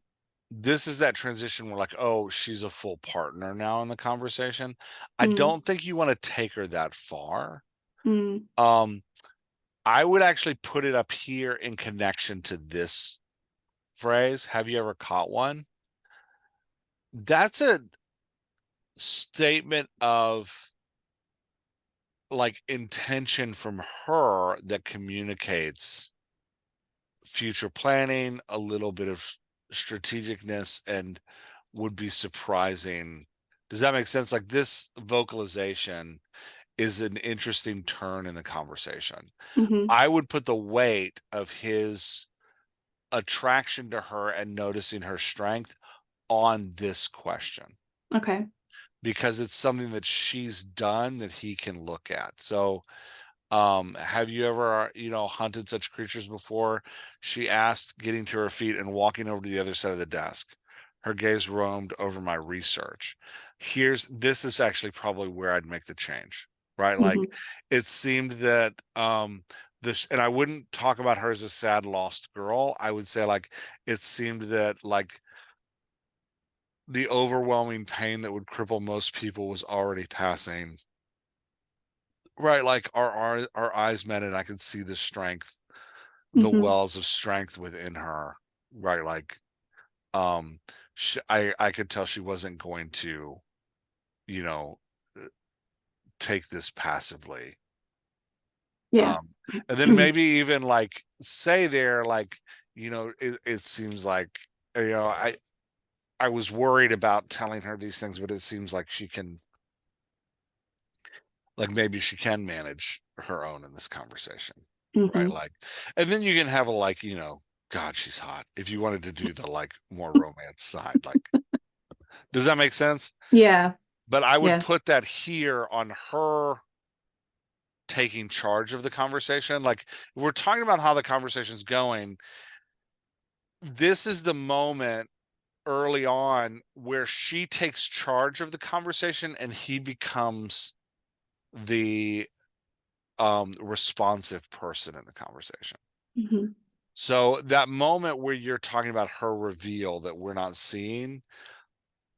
this is that transition where like, oh, she's a full partner now in the conversation. I Mm, don't think you want to take her that far. mm, Um, I would actually put it up here in connection to this phrase. Have you ever caught one? That's a statement of like intention from her that communicates future planning, a little bit of strategicness, and would be surprising. Does that make sense? Like this vocalization is an interesting turn in the conversation. hmm. I would put the weight of his attraction to her and noticing her strength on this question Okay. because it's something that she's done that he can look at. So have you ever, hunted such creatures before? She asked, getting to her feet and walking over to the other side of the desk. Her gaze roamed over my research. This is actually probably where I'd make the change, right? Like Hmm. it seemed that this, and I wouldn't talk about her as a sad lost girl. I would say like it seemed that like the overwhelming pain that would cripple most people was already passing. Right, like our eyes met and I could see the strength, the Hmm. wells of strength within her. Right, like um I could tell she wasn't going to, you know, uh, take this passively. Yeah. Um and then maybe even like say there like, it seems like I was worried about telling her these things, but it seems like she can like maybe she can manage her own in this conversation, right? Hmm. Like, and then you can have a like, God, she's hot. If you wanted to do the like more romance side, like, does that make sense? Yeah. But I would Yeah. put that here on her taking charge of the conversation. Like, if we're talking about how the conversation's going, this is the moment early on where she takes charge of the conversation and he becomes the responsive person in the conversation. Hmm. So that moment where you're talking about her reveal that we're not seeing,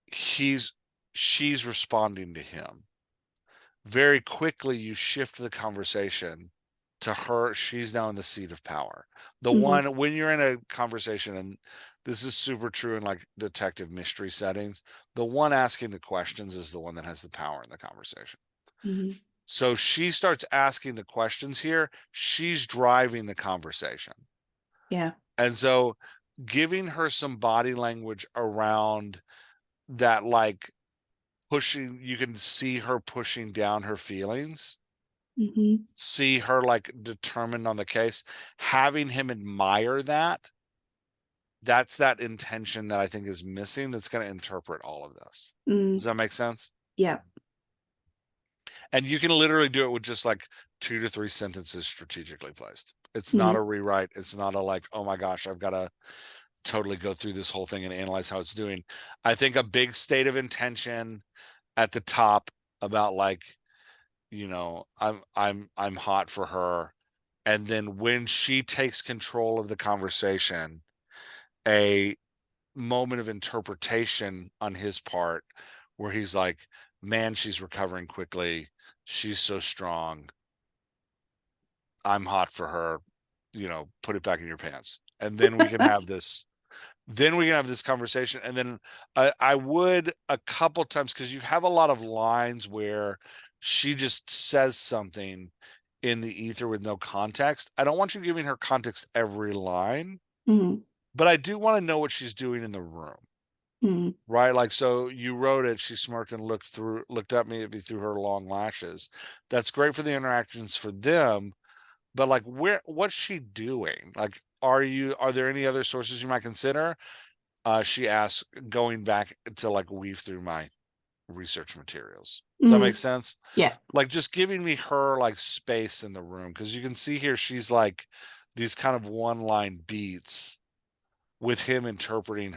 he's she's responding to him. Very quickly you shift the conversation to her. She's now in the seat of power. The Hmm. one when you're in a conversation, and this is super true in like detective mystery settings, the one asking the questions is the one that has the power in the conversation. Hmm. So she starts asking the questions here. She's driving the conversation. Yeah. And so giving her some body language around that, like pushing, you can see her pushing down her feelings, Hmm. see her like determined on the case, having him admire that. That's that intention that I think is missing that's going to interpret all of this. Mm. Does that make sense? Yeah. And you can literally do it with just like 2 to 3 sentences strategically placed. It's not Mm. a rewrite. It's not a like, oh my gosh, I've got to totally go through this whole thing and analyze how it's doing. I think a big state of intention at the top about like, I'm hot for her. And then when she takes control of the conversation, a moment of interpretation on his part where he's like, man, she's recovering quickly. She's so strong. I'm hot for her. Put it back in your pants. And then we can have this conversation. And then I would a couple times because you have a lot of lines where she just says something in the ether with no context. I don't want you giving her context every line, Mm. but I do want to know what she's doing in the room. Mm. Right. Like, so you wrote it, she smirked and looked at me through her long lashes. That's great for the interactions for them, but like, what's she doing? Like, are there any other sources you might consider? She asked, going back to like weave through my research materials. Does that make Mm. sense? Yeah. Like, just giving me her like space in the room. Cause you can see here, she's like these kind of one line beats with him interpreting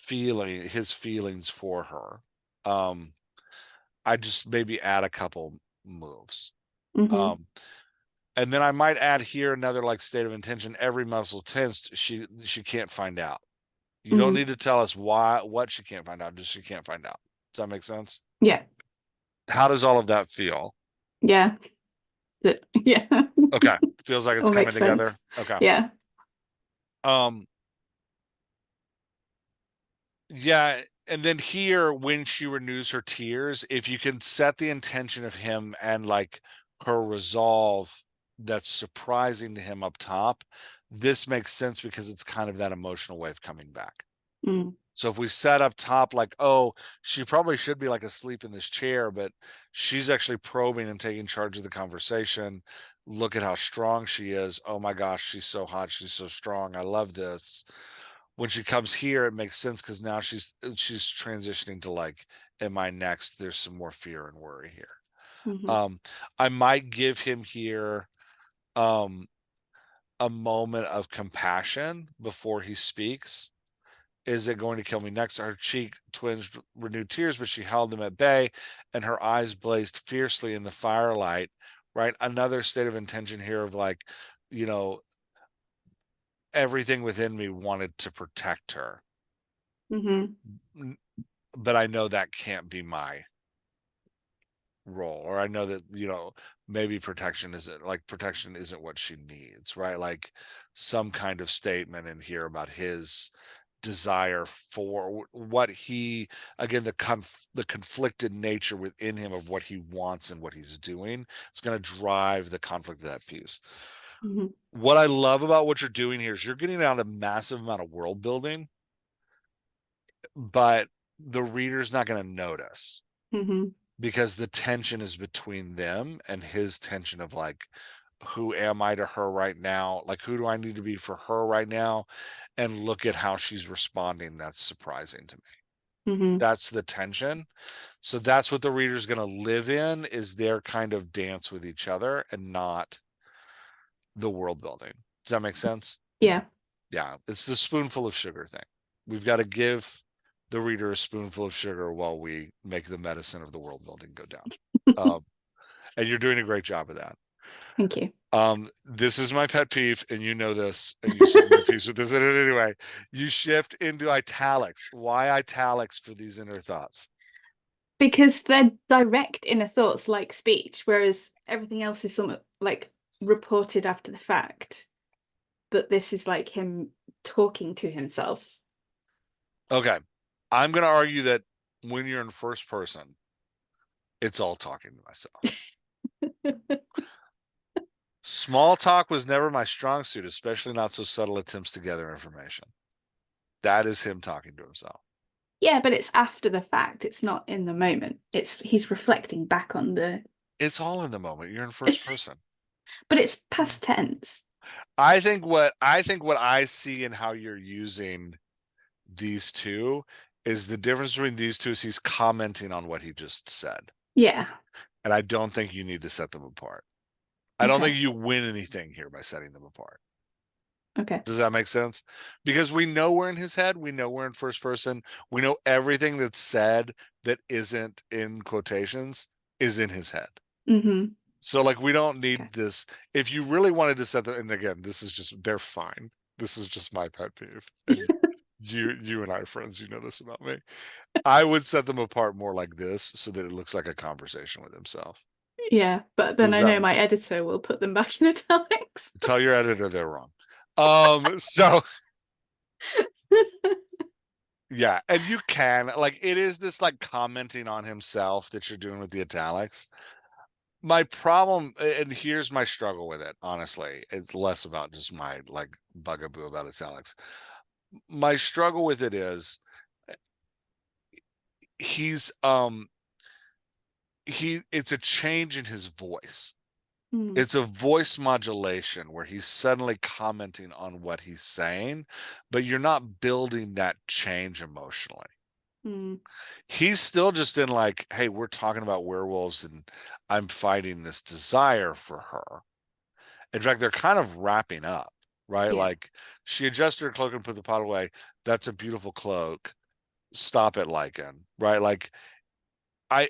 his feelings for her. Um, I just maybe add a couple moves. Mm-hmm. Um, and then I might add here another like state of intention. Every muscle tensed, she can't find out. You don't Mm. need to tell us what she can't find out, just she can't find out. Does that make sense? Yeah. How does all of that feel? Yeah. Yeah. Okay. Feels like it's All coming makes sense. together. Okay. Yeah. Um, yeah, and then here, when she renews her tears, if you can set the intention of him and like her resolve that's surprising to him up top, this makes sense because it's kind of that emotional wave coming back. Mm. So if we set up top like, oh, she probably should be like asleep in this chair, but she's actually probing and taking charge of the conversation. Look at how strong she is. Oh my gosh, she's so hot. She's so strong. I love this. When she comes here, it makes sense because now she's transitioning to like, am I next? There's some more fear and worry here. Mm-hmm. Um, I might give him here um a moment of compassion before he speaks. Is it going to kill me next? Her cheek twinged renewed tears, but she held them at bay, and her eyes blazed fiercely in the firelight. Right, another state of intention here of like, you know, everything within me wanted to protect her, Mm-hmm. but I know that can't be my role, or I know that, maybe protection isn't what she needs, right? Like some kind of statement in here about his desire for what he, again, the conflicted nature within him of what he wants and what he's doing. It's going to drive the conflict of that piece. Mm-hmm. What I love about what you're doing here is you're getting out a massive amount of world building, but the reader's not going to notice Mm-hmm. because the tension is between them and his tension of like, who am I to her right now? Like, who do I need to be for her right now? And look at how she's responding. That's surprising to me. Mm-hmm. That's the tension. So that's what the reader's going to live in, is their kind of dance with each other and not the world building. Does that make sense? Yeah. Yeah. It's the spoonful of sugar thing. We've got to give the reader a spoonful of sugar while we make the medicine of the world building go down. Um, and you're doing a great job of that. Thank you. This is my pet peeve, and you know this, and you sent me a piece with this in it anyway. You shift into italics. Why italics for these inner thoughts? Because they're direct inner thoughts like speech, whereas everything else is somewhat like reported after the fact. But this is like him talking to himself. Okay. I'm going to argue that when you're in first person, it's all talking to myself. Small talk was never my strong suit, especially not so subtle attempts to gather information. That is him talking to himself. Yeah, but it's after the fact. It's not in the moment. It's he's reflecting back on the It's all in the moment. You're in first person. but it's past tense. I think what I see in how you're using these two is the difference between these two is he's commenting on what he just said. Yeah. And I don't think you need to set them apart. I don't think Okay. you win anything here by setting them apart. Okay. Does that make sense? Because we know we're in his head. We know we're in first person. We know everything that's said that isn't in quotations is in his head. Mm-hmm. So like we don't Okay. need this. If you really wanted to set them, and again, this is just they're fine. This is just my pet peeve. And you and I are friends, you know this about me. I would set them apart more like this so that it looks like a conversation with himself. Yeah, but then Does I that know my editor will put them back in italics. tell your editor they're wrong? So yeah, and you can like it is this like commenting on himself that you're doing with the italics. My problem, and here's my struggle with it, honestly. It's less about just my like bugaboo about italics. My struggle with it is he's it's a change in his voice. Mm, It's a voice modulation where he's suddenly commenting on what he's saying, but you're not building that change emotionally. mm, He's still just in like, hey, we're talking about werewolves and I'm fighting this desire for her. In fact, they're kind of wrapping up, right? yeah. Like she adjusted her cloak and put the pot away. That's a beautiful cloak. Stop it, Lycan, right? Like I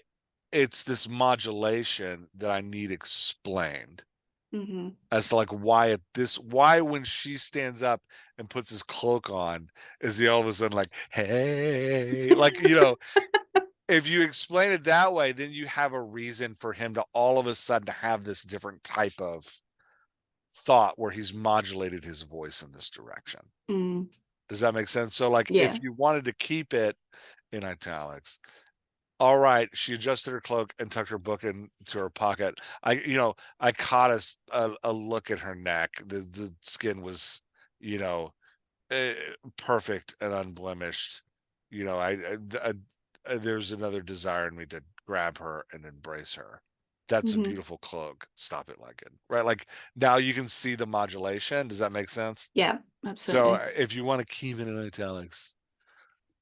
it's this modulation that I need explained Hmm. as to like why when she stands up and puts his cloak on is he all of a sudden like, hey, like, if you explain it that way, then you have a reason for him to all of a sudden have this different type of thought where he's modulated his voice in this direction. Mm, Does that make sense? So like yeah. if you wanted to keep it in italics, all right, she adjusted her cloak and tucked her book into her pocket. I caught a look at her neck. The skin was, you know, uh, perfect and unblemished. There's another desire in me to grab her and embrace her. That's a Hmm. beautiful cloak. Stop it, like it, right? Like now you can see the modulation. Does that make sense? Yeah, So absolutely. if you want to keep it in italics,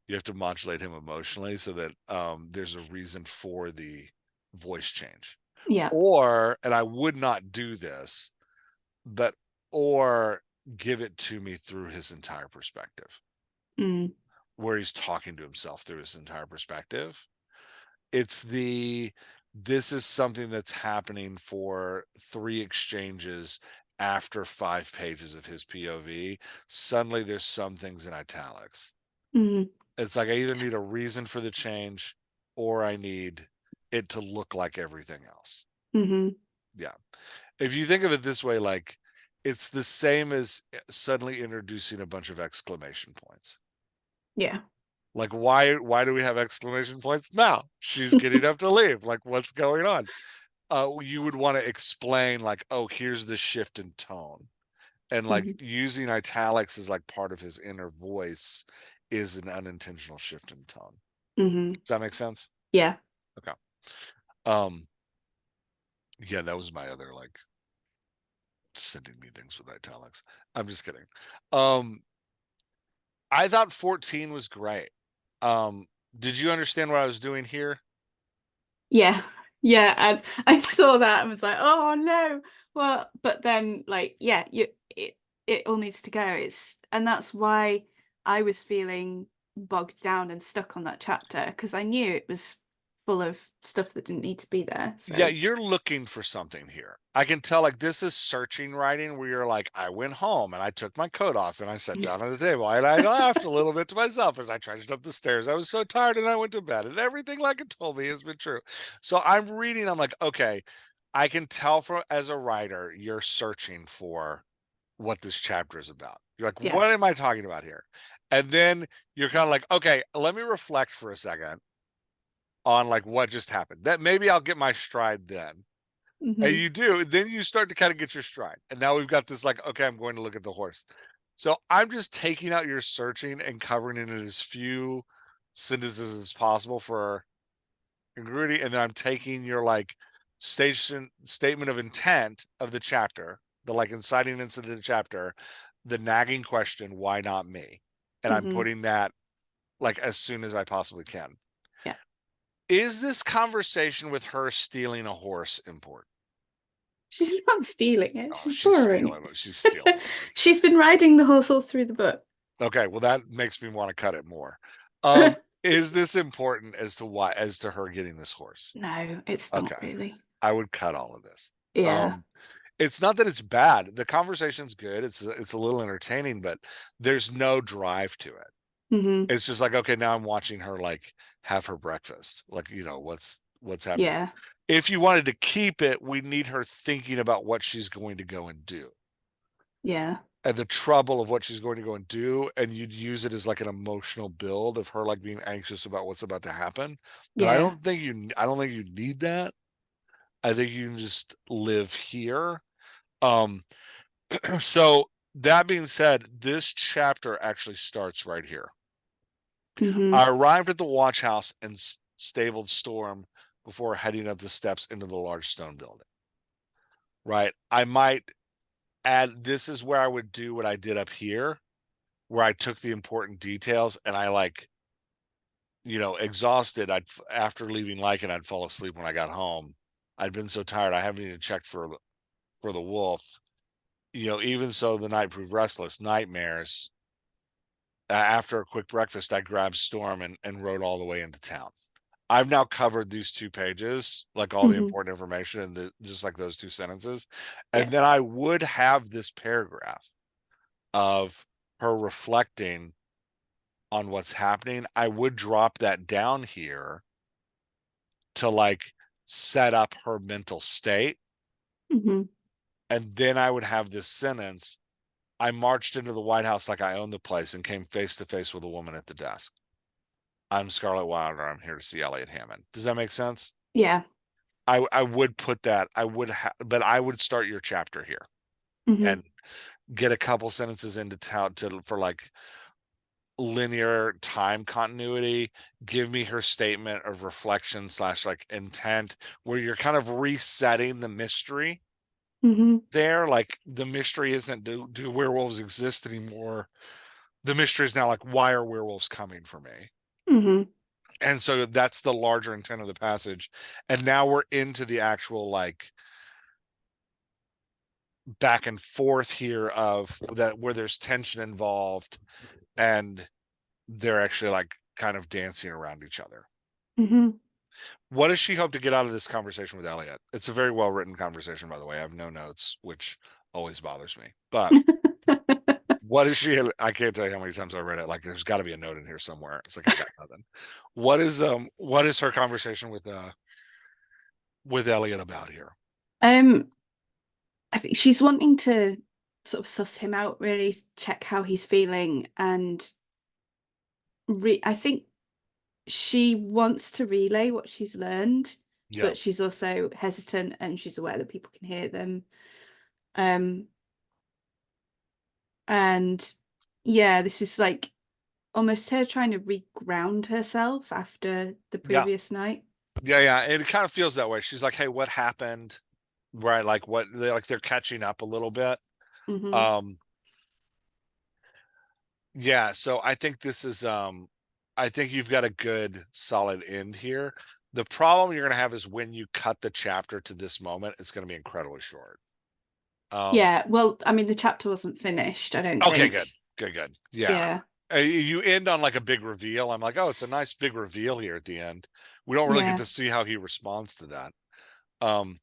you have to modulate him emotionally so that there's a reason for the voice change. Yeah. Or, and I would not do this, but or give it to me through his entire perspective, Mm, where he's talking to himself through his entire perspective. It's the this is something that's happening for 3 exchanges after 5 pages of his POV. Suddenly there's some things in italics. mm, It's like I either need a reason for the change or I need it to look like everything else. hmm. Yeah. If you think of it this way, like it's the same as suddenly introducing a bunch of exclamation points. Yeah. Like why do we have exclamation points now? She's getting up to leave. Like what's going on? You would want to explain like, oh, here's the shift in tone. And like Hmm. using italics as like part of his inner voice is an unintentional shift in tone. Hmm. Does that make sense? Yeah. Okay. Um, yeah, that was my other like sending me things with italics. I'm just kidding. Um, I thought 14 was great. Um, did you understand what I was doing here? Yeah. Yeah. And I saw that and was like, oh no. Well, but then like, yeah, it all needs to go. And that's why I was feeling bogged down and stuck on that chapter because I knew it was full of stuff that didn't need to be there. Yeah, So you're looking for something here. I can tell like this is searching writing where you're like, I went home and I took my coat off and I sat down at the table and I laughed a little bit to myself as I trudged up the stairs. I was so tired and I went to bed and everything like it told me has been true. So I'm reading, I'm like, okay, I can tell from as a writer, you're searching for what this chapter is about. You're like, yeah. what am I talking about here? And then you're kind of like, okay, let me reflect for a second on like what just happened. That maybe I'll get my stride then. And Hmm. you do, then you start to kind of get your stride. And now we've got this like, okay, I'm going to look at the horse. So I'm just taking out your searching and covering it in as few sentences as possible for congruity. And then I'm taking your like station statement of intent of the chapter, the like inciting incident of the chapter, the nagging question, why not me? And I'm Hmm. putting that like as soon as I possibly can. Yeah. Is this conversation with her stealing a horse important? She's not stealing it. Oh, She's borrowing it. she's stealing the horse. She's been riding the horse all through the book. Okay, well that makes me want to cut it more. Is this important as to why as to her getting this horse? No, it's not Okay. really. I would cut all of this. Yeah. Um it's not that it's bad. The conversation's good. It's a little entertaining, but there's no drive to it. Hmm. It's just like, okay, now I'm watching her like have her breakfast. Like, what's happening. Yeah. If you wanted to keep it, we need her thinking about what she's going to go and do. Yeah. And the trouble of what she's going to go and do, and you'd use it as like an emotional build of her like being anxious about what's about to happen. But Yeah. I don't think you need that. I think you can just live here. Um, so that being said, this chapter actually starts right here. Hmm. I arrived at the watch house and stabled Storm before heading up the steps into the large stone building. Right. I might add this is where I would do what I did up here, where I took the important details and I like, exhausted. After leaving Lycan, I'd fall asleep when I got home. I'd been so tired I haven't even checked for the wolf. Even so the night proved restless, nightmares. After a quick breakfast, I grabbed Storm and rode all the way into town. I've now covered these 2 pages, like all the Hmm. important information and just like those 2 sentences. Yeah. And then I would have this paragraph of her reflecting on what's happening. I would drop that down here to like set up her mental state. Hmm. And then I would have this sentence. I marched into the White House like I owned the place and came face to face with a woman at the desk. I'm Scarlett Wilder. I'm here to see Elliot Hammond. Does that make sense? Yeah. I would put that. But I would start your chapter here Hmm. and get a couple sentences into town for like linear time continuity. Give me her statement of reflection slash like intent, where you're kind of resetting the mystery Hmm. there. Like the mystery isn't do werewolves exist anymore? The mystery is now like, why are werewolves coming for me? Hmm. And so that's the larger intent of the passage. And now we're into the actual like back and forth here of that where there's tension involved and they're actually like kind of dancing around each other. Hmm. What does she hope to get out of this conversation with Elliot? It's a very well written conversation, by the way. I have no notes, which always bothers me. But what is she? I can't tell you how many times I read it. Like, there's got to be a note in here somewhere. It's like I got nothing. What is her conversation with Elliot about here? Um, I think she's wanting to sort of suss him out, really check how he's feeling, and I think she wants to relay what she's learned, Yeah, but she's also hesitant and she's aware that people can hear them. Um, and yeah, this is like almost her trying to reground herself after the yeah, previous night. yeah. And it kind of feels that way. She's like, "Hey, what happened?" Right, like they're catching up a little bit. Hmm. Um, Yeah, so I think you've got a good solid end here. The problem you're gonna have is when you cut the chapter to this moment, it's gonna be incredibly short. Um, Yeah, well, I mean, the chapter wasn't finished, I don't okay, think. good. Good, good. Yeah. Yeah, You end on like a big reveal. I'm like, oh, it's a nice big reveal here at the end. We don't really get yeah. to see how he responds to that. Um,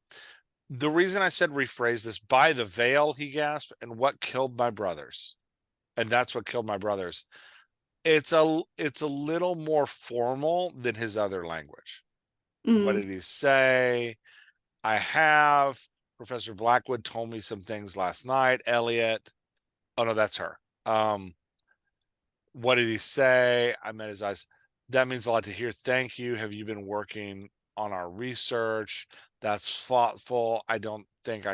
the reason I said rephrase this, by the veil, he gasped, and what killed my brothers. And that's what killed my brothers. It's a little more formal than his other language. What Mm, did he say? I have Professor Blackwood told me some things last night. Elliot. Oh no, that's her. What did he say? I met his eyes. That means a lot to hear. Thank you. Have you been working on our research? That's thoughtful. I don't think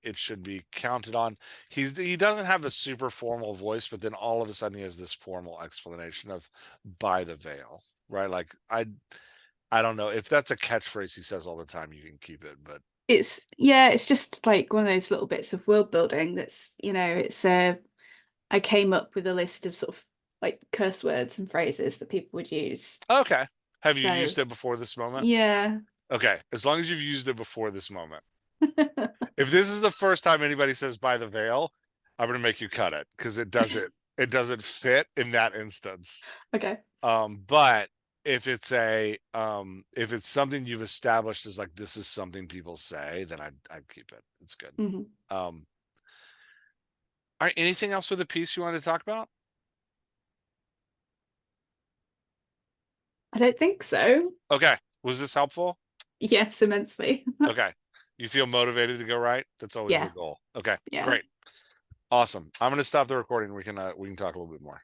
it should be counted on. He doesn't have a super formal voice, but then all of a sudden he has this formal explanation of by the veil, right? Like I don't know if that's a catchphrase he says all the time, you can keep it, but it's just like one of those little bits of world building that's, it's I came up with a list of sort of like curse words and phrases that people would use. okay. Have you So, used it before this moment? yeah. Okay, as long as you've used it before this moment. If this is the first time anybody says by the veil, I'm gonna make you cut it because it doesn't fit in that instance. Okay. But if it's something you've established as like this is something people say, then I'd keep it. It's good. Hmm. Um, all right, anything else with the piece you wanted to talk about? I don't think so. Okay, was this helpful? Yes, immensely. Okay, you feel motivated to go right? That's always the Yeah, goal. Okay, yeah. great, awesome. I'm gonna stop the recording. We can talk a little bit more.